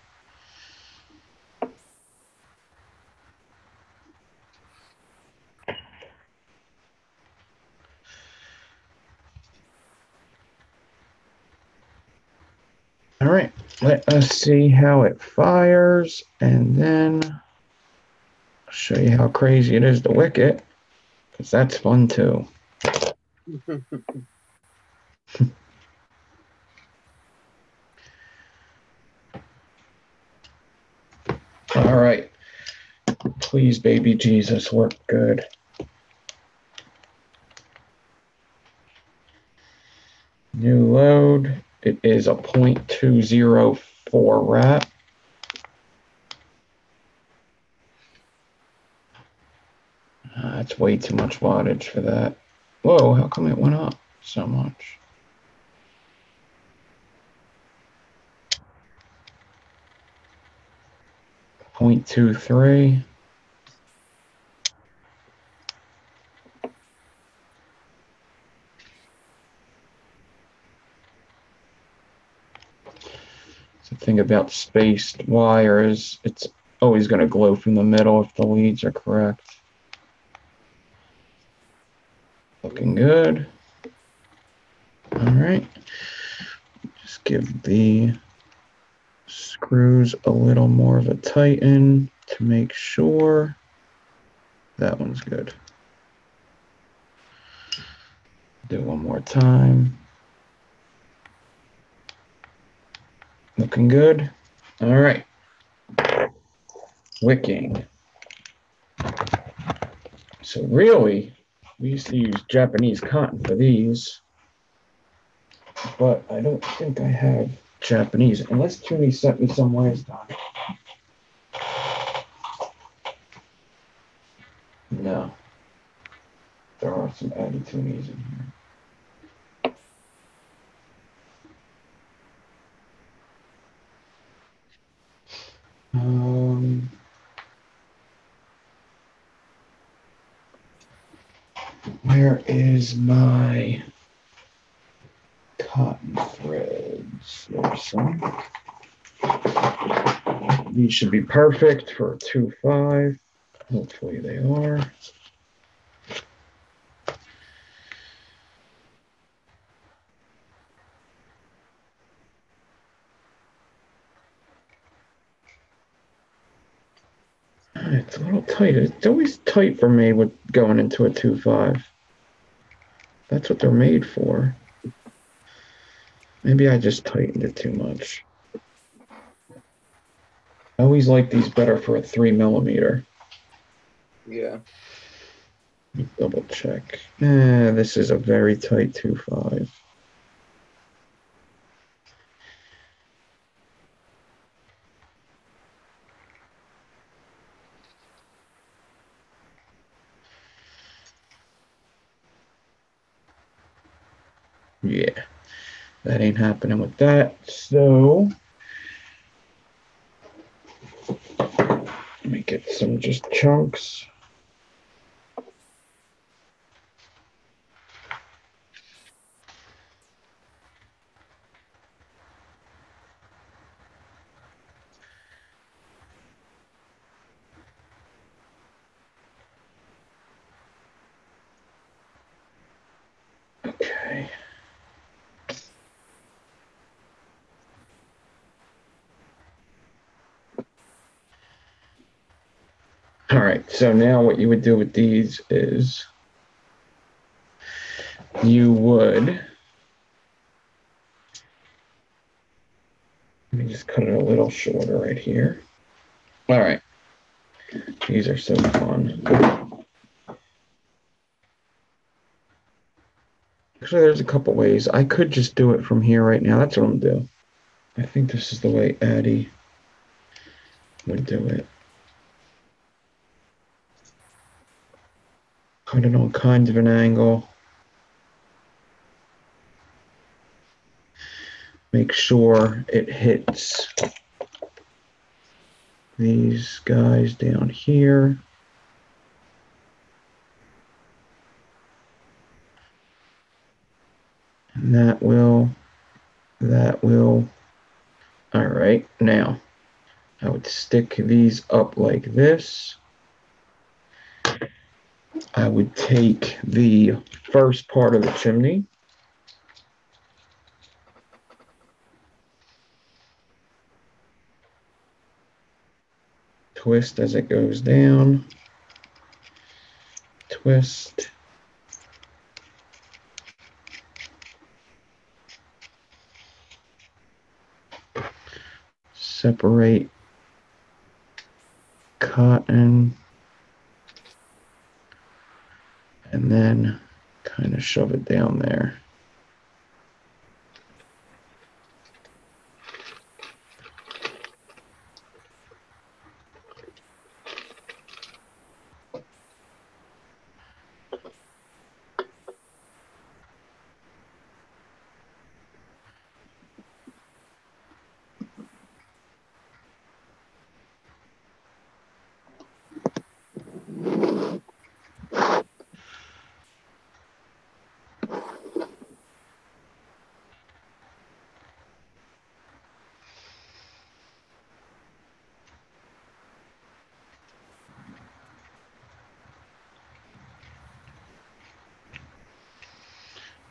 All right, let us see how it fires, and then I'll show you how crazy it is to wick it, because that's fun too. All right, please, baby Jesus, work good. New load, it is a 0.204 wrap. That's way too much wattage for that. Whoa, how come it went up so much? .23. The thing about spaced wire is it's always going to glow from the middle if the leads are correct. Looking good. All right. Just give the screws a little more of a tighten to make sure that one's good. Do one more time. Looking good. All right. Wicking. So really, we used to use Japanese cotton for these, but I don't think I have Japanese, unless Tooney sent me some last time. No. There are some added Toonies in here. Where is my cotton threads? There's some. These should be perfect for a 2.5. Hopefully they are. It's a little tight. It's always tight for me with going into a 2.5. That's what they're made for. Maybe I just tightened it too much. I always like these better for a 3mm. Yeah. Double check. This is a very tight 2.5. Yeah, that ain't happening with that. So let me get some just chunks. Okay. All right, so now what you would do with these is you would, let me just cut it a little shorter right here. All right, these are so fun. Actually, there's a couple ways. I could just do it from here right now. That's what I'm gonna do. I think this is the way Addie would do it. Cut it on kind of an angle. Make sure it hits these guys down here. And that will. All right, now I would stick these up like this. I would take the first part of the chimney, twist as it goes down, twist, separate cotton, and then kind of shove it down there.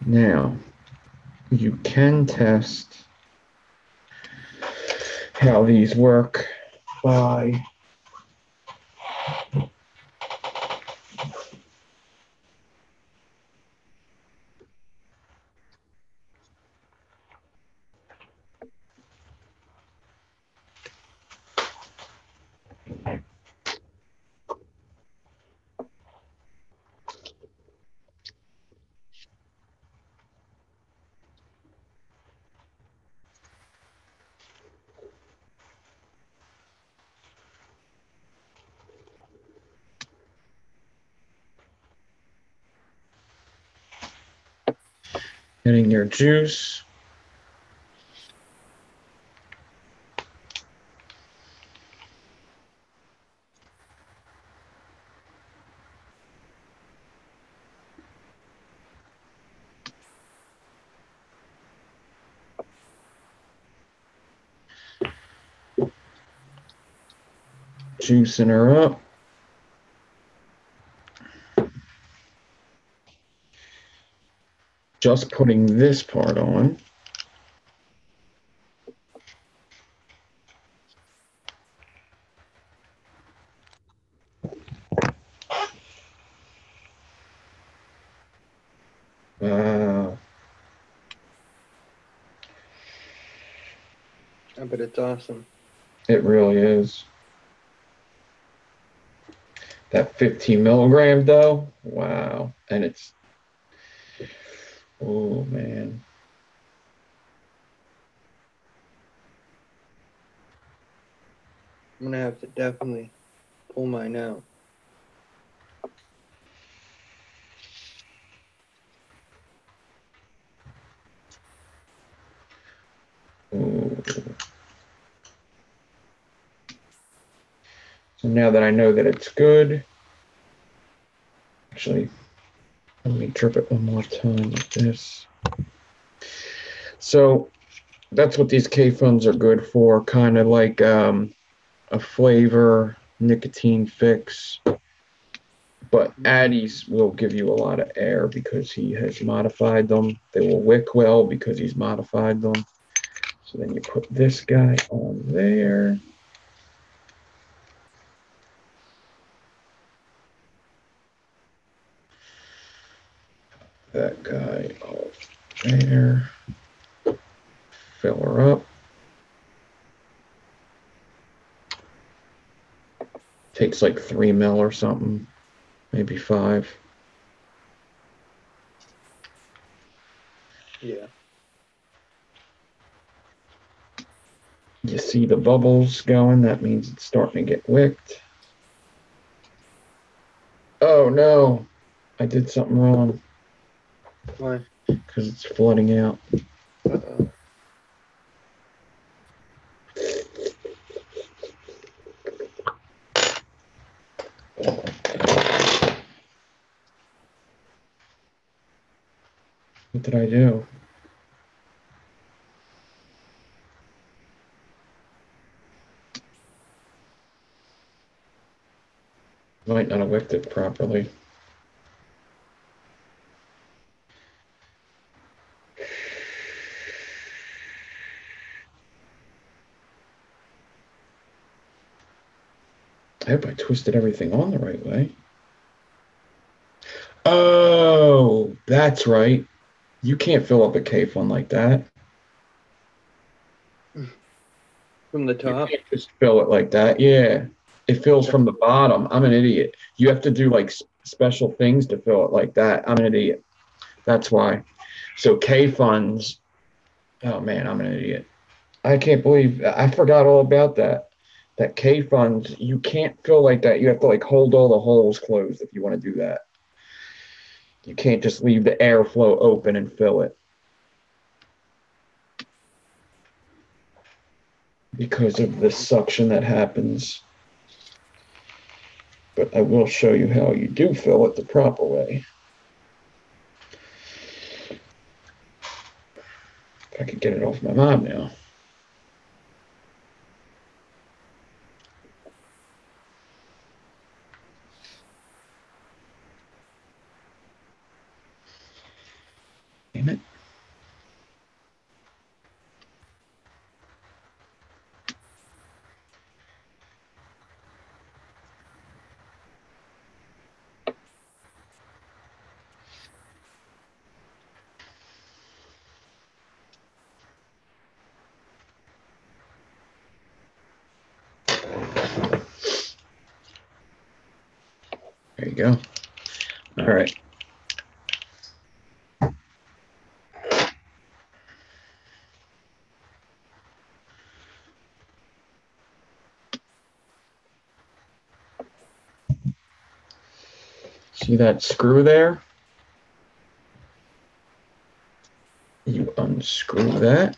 Now, you can test how these work by getting your juice. Juicing her up. Just putting this part on. Wow. But it's awesome. It really is. That 15 milligrams though, wow. And it's, oh man. I'm gonna have to definitely pull mine out. Ooh. So now that I know that it's good, actually, let me trip it one more time like this. So that's what these Kayfuns are good for, kind of like a flavor, nicotine fix. But Addies will give you a lot of air because he has modified them. They will wick well because he's modified them. So then you put this guy on there. That guy off there. Fill her up. Takes like 3 mil or something, maybe 5. Yeah. You see the bubbles going, that means it's starting to get wicked. Oh no, I did something wrong. Why? Because it's flooding out. Uh-oh. What did I do? Might not have wicked it properly. I hope I twisted everything on the right way. Oh, that's right. You can't fill up a Kayfun like that. From the You top? can't just fill it like that. Yeah. It fills from the bottom. I'm an idiot. You have to do like special things to fill it like that. I'm an idiot. That's why. So Kayfuns, oh man, I'm an idiot. I can't believe I forgot all about that. That Kayfuns, you can't fill like that. You have to like hold all the holes closed if you want to do that. You can't just leave the airflow open and fill it. Because of the suction that happens. But I will show you how you do fill it the proper way. If I can get it off my knob now. Damn it. There you go. All right. See that screw there? You unscrew that.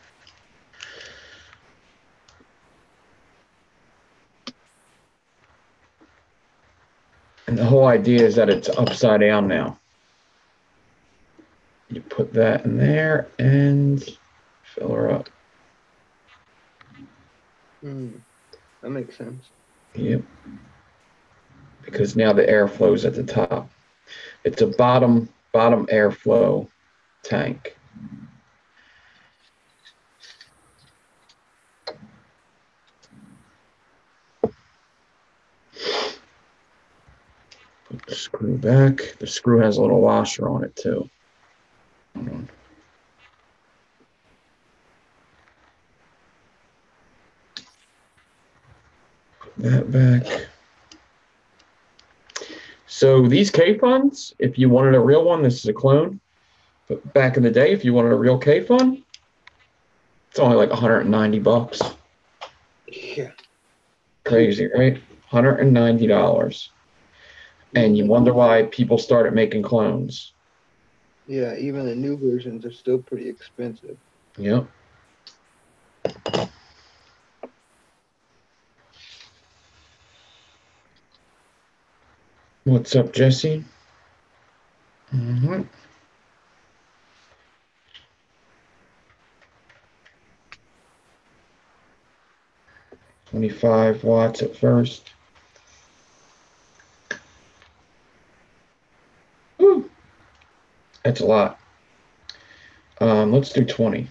And the whole idea is that it's upside down now. You put that in there and fill her up. That makes sense. Yep. Because now the airflow is at the top. It's a bottom airflow tank. Put the screw back. The screw has a little washer on it too. that back. So these Kayfuns, if you wanted a real one, this is a clone. But back in the day, if you wanted a real Kayfun, it's only like $190. Yeah. Crazy, right? $190. And you wonder why people started making clones. Yeah, even the new versions are still pretty expensive. Yep. What's up, Jesse? Mm-hmm. 25 watts at first. Woo. That's a lot. Let's do 20.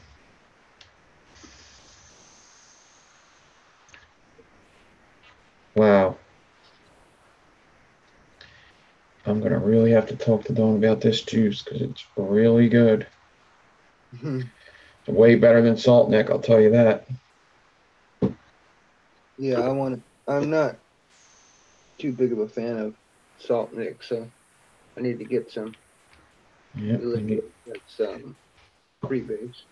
Wow. I'm going to really have to talk to Dawn about this juice because it's really good. It's way better than Salt Nick, I'll tell you that. Yeah, I'm not too big of a fan of Salt Nick, so I need to get some Yep. liquid that's pre-based.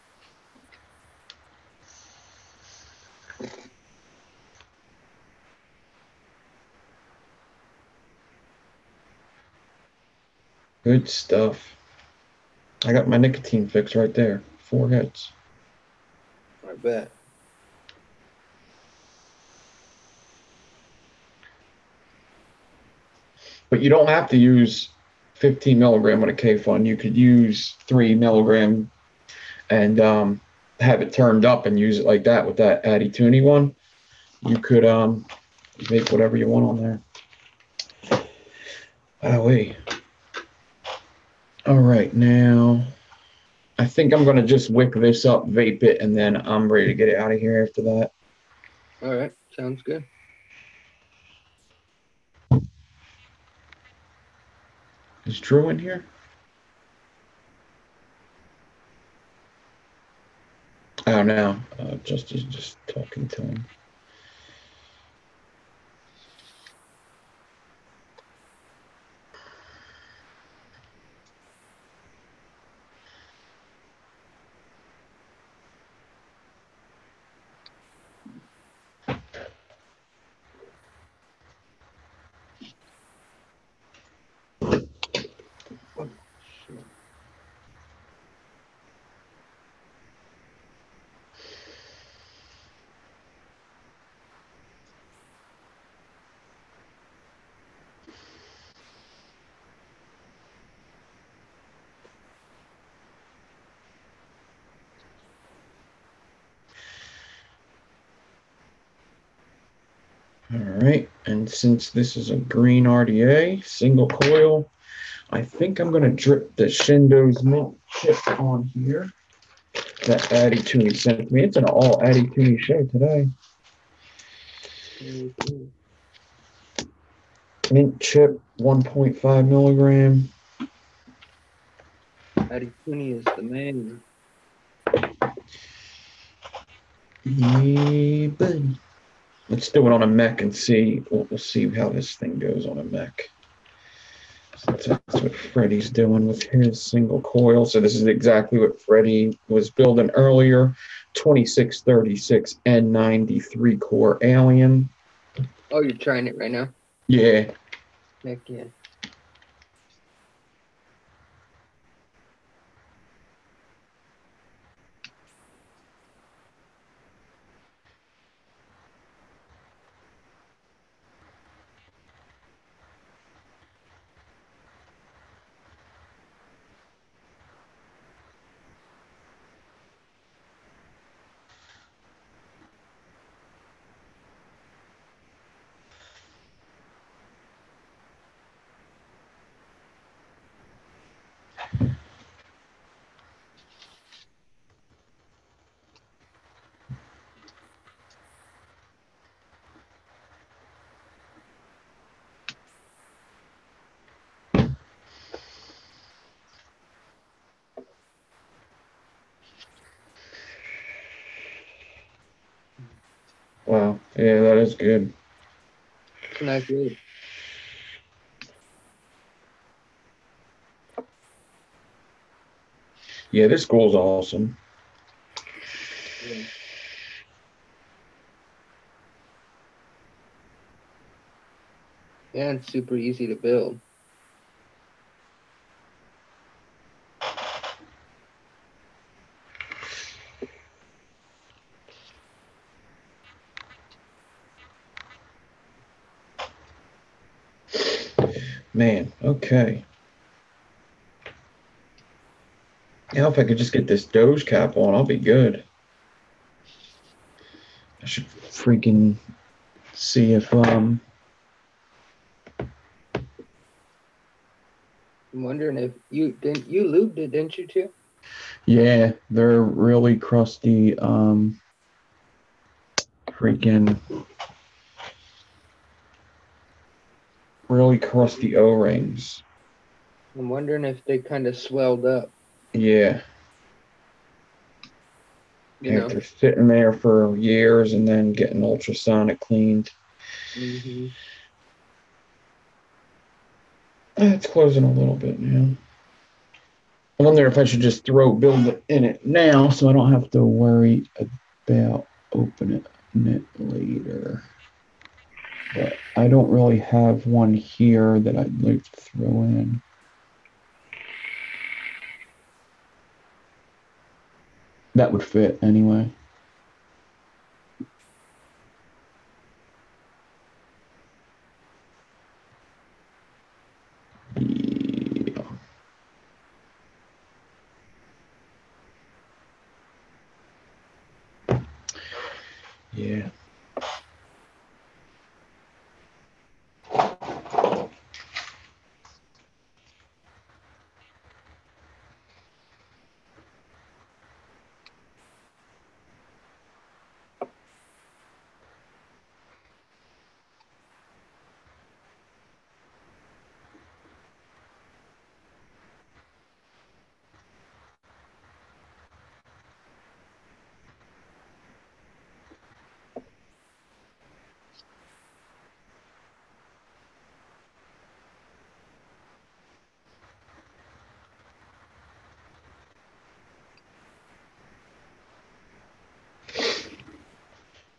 Good stuff. I got my nicotine fix right there. 4 hits. I bet. But you don't have to use 15 milligram on a Kayfun. You could use 3 milligram and have it turned up and use it like that with that Addy Tooney one. You could make whatever you want on there. Oh, wait. All right, now I think I'm going to just wick this up, vape it, and then I'm ready to get it out of here after that. All right, sounds good. Is Drew in here? Oh, no. Just talking to him. All right, and since this is a green RDA, single coil, I think I'm going to drip the Shindo's mint chip on here. That Addy Tooney sent me. It's an all Addy Tooney show today. Mint chip, 1.5 milligram. Addy Tooney is the man. Yeah, buddy. Let's do it on a mech and see. We'll see how this thing goes on a mech. So that's what Freddie's doing with his single coil. So this is exactly what Freddie was building earlier. 2636 N93 core alien. Oh, you're trying it right now? Yeah. Heck yeah. Wow. Yeah, that is good. a nice loop. Yeah, this school's awesome. Yeah. And super easy to build. Man, okay. Now if I could just get this Doge cap on, I'll be good. I should freaking see if I'm wondering if you lubed it, didn't you too? yeah, they're really crusty freaking really crusty O-rings. I'm wondering if they kind of swelled up, Yeah. you After know. sitting there for years and then getting ultrasonic cleaned. Mm-hmm. It's closing a little bit now. I wonder if I should just build it in it now so I don't have to worry about opening it later. But I don't really have one here that I'd like to throw in. That would fit anyway. Yeah. Yeah.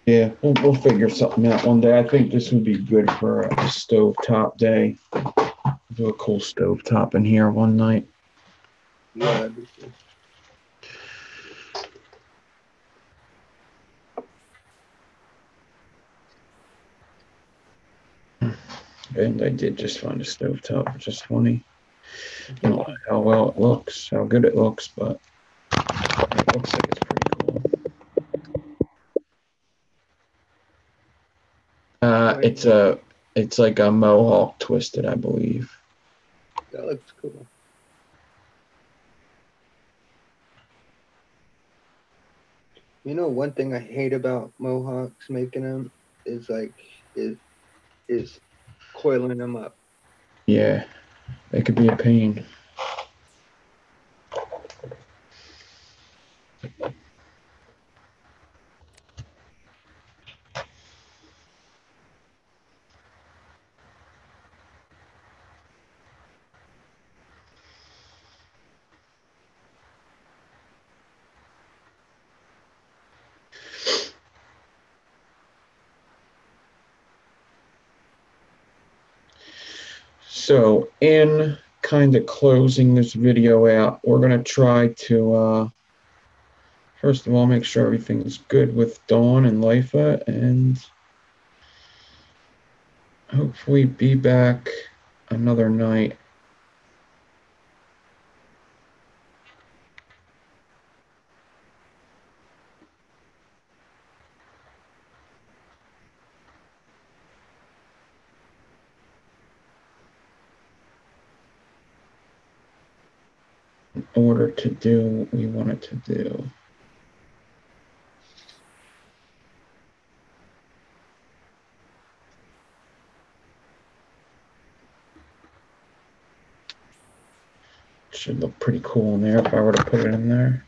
Yeah, we'll figure something out one day. I think this would be good for a stovetop day. Do a cool stovetop in here one night. Yeah, that'd be cool. And I did just find a stovetop, which is funny. I don't know how well it looks, how good it looks, but it looks like it's pretty cool. It's like a mohawk twisted, I believe. That looks cool. You know, one thing I hate about mohawks making them is like is coiling them up. Yeah, it could be a pain. So in kind of closing this video out, we're going to try to, first of all, make sure everything's good with Dawn and Lifa, and hopefully be back another night. In order to do what we wanted to do. Should look pretty cool in there if I were to put it in there.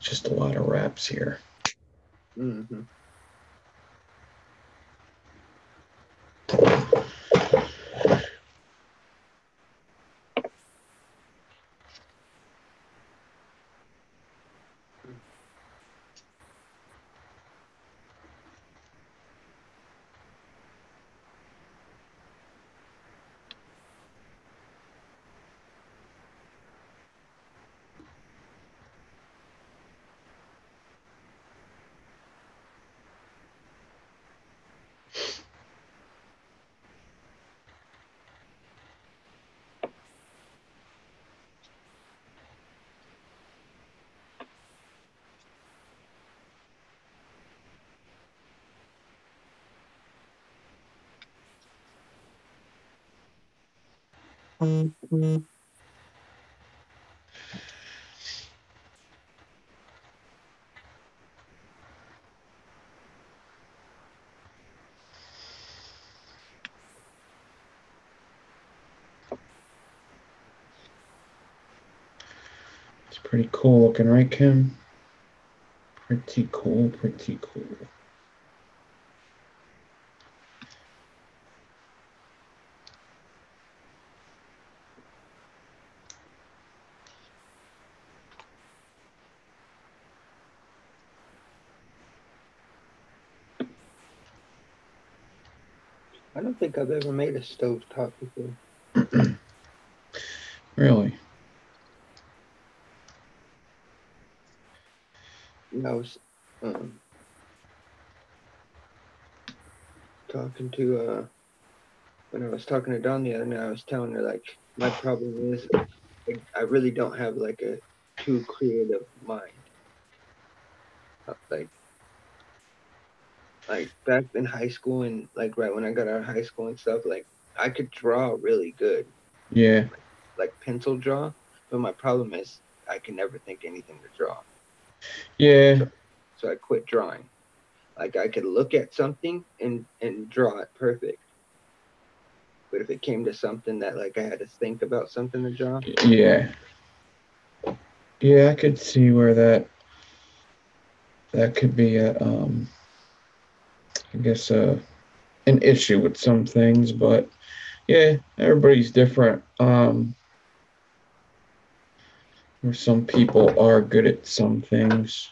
just a lot of wraps here. Mm-hmm. It's pretty cool looking, right, Kim? Pretty cool, pretty cool. I don't think I've ever made a stovetop before. Really? I was talking to when I was talking to Dawn the other night, I was telling her like my problem is I really don't have like a too creative mind. Like back in high school and like right when I got out of high school and stuff, like I could draw really good, Yeah. like pencil draw, but my problem is I can never think anything to draw. Yeah. So I quit drawing. Like I could look at something and draw it perfect. But if it came to something that like I had to think about something to draw, Yeah. Yeah, I could see where that could be I guess an issue with some things, but yeah, everybody's different. Where some people are good at some things,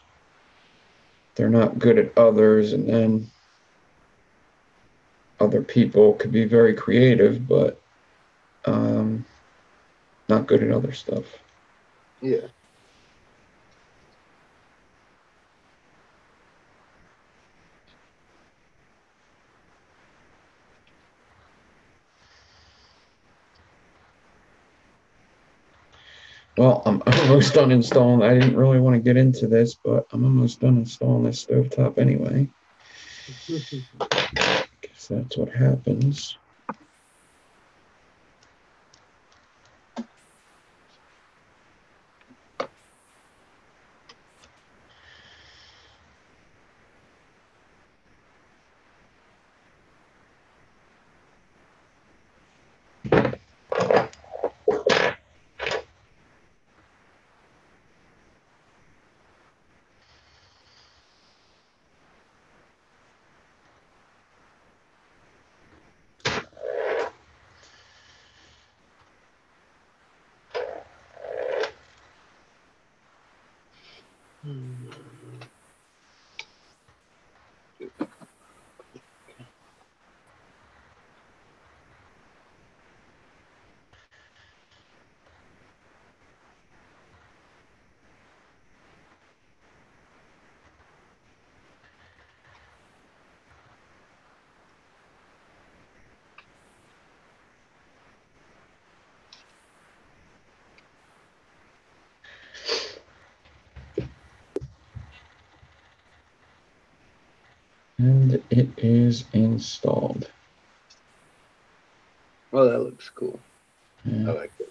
they're not good at others, and then other people could be very creative, but um, not good at other stuff. yeah. Well, I'm almost done installing. I didn't really want to get into this, but I'm almost done installing this stovetop anyway. Guess that's what happens. And it is installed. Well, that looks cool. Yeah. I like it.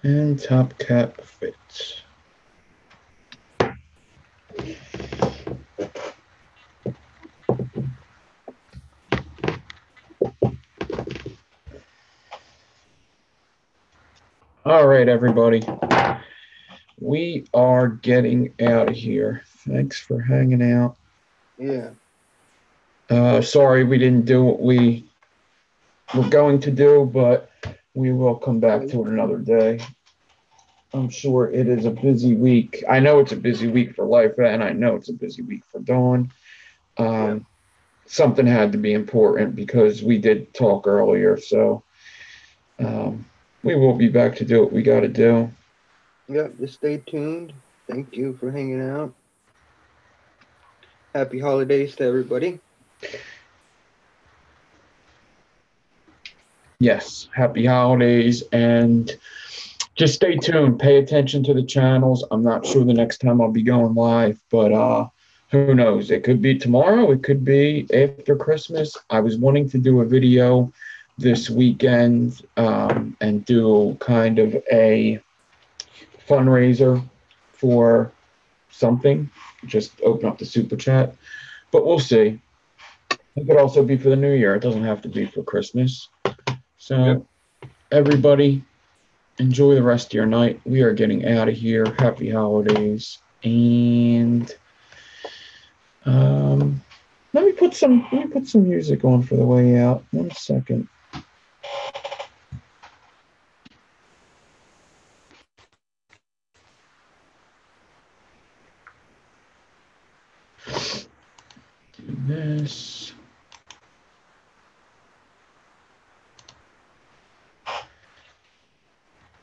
And top cap fits. All right, everybody. We are getting out of here. Thanks for hanging out. Yeah. Sorry we didn't do what we were going to do, but we will come back to it another day. I'm sure it is a busy week. I know it's a busy week for Life, and I know it's a busy week for Dawn. Something had to be important because we did talk earlier, so we will be back to do what we got to do. Yep, just stay tuned. Thank you for hanging out. Happy holidays to everybody. Yes, happy holidays, and just stay tuned. Pay attention to the channels. I'm not sure the next time I'll be going live, but who knows? It could be tomorrow. It could be after Christmas. I was wanting to do a video this weekend and do kind of a fundraiser for something. Just open up the super chat, but we'll see. It could also be for the new year. It doesn't have to be for Christmas. So, everybody, enjoy the rest of your night. We are getting out of here. Happy holidays. And let me put some music on for the way out. 1 second. Do this.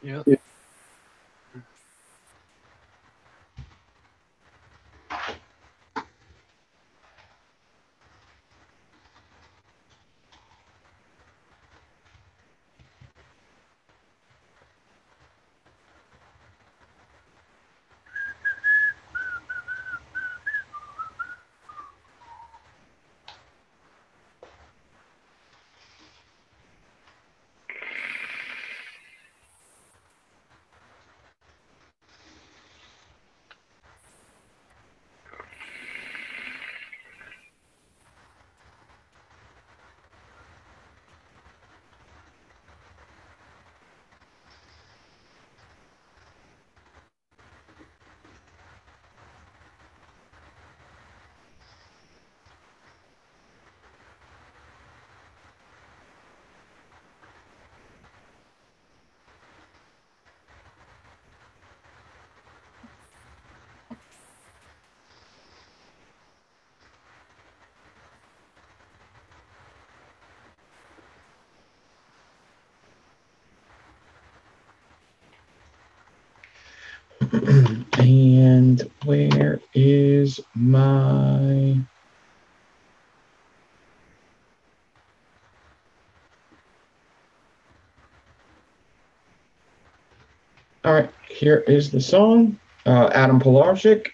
Yep. And where is my... All right, here is the song. Adam Pilarczyk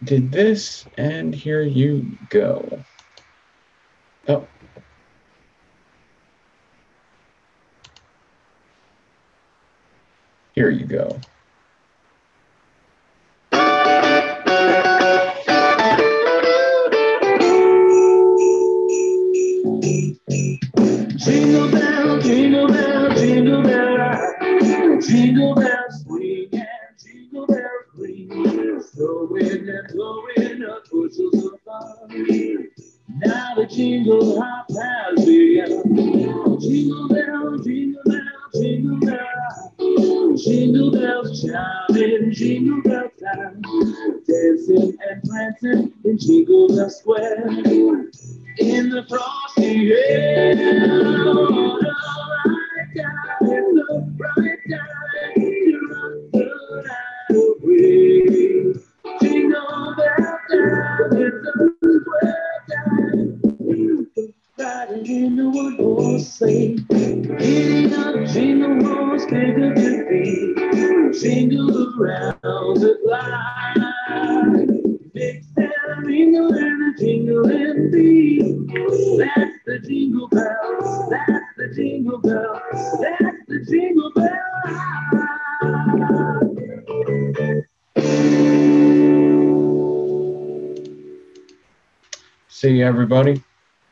did this, and here you go. Oh. Here you go. Jingle bell, jingle bell, jingle bell rock. Jingle bells swing and jingle bells ring. Snowing and blowing up bushels of fun. Now the jingle hop has begun. Jingle bell, jingle bell, jingle bell rock. Jingle bells chiming, jingle bell time. Dancing and prancing in Jingle Bell Square. In the frosty air, all I got is a bright time to rock the night away. Jingle bell time, it's a square time. Riding in the one horse sleigh, getting up jingle horse, pick up your feet, jingle around the clock. Mix and mingle and a jingling beat. That's the jingle bell. That's the jingle bell. That's the jingle bell. See you, everybody.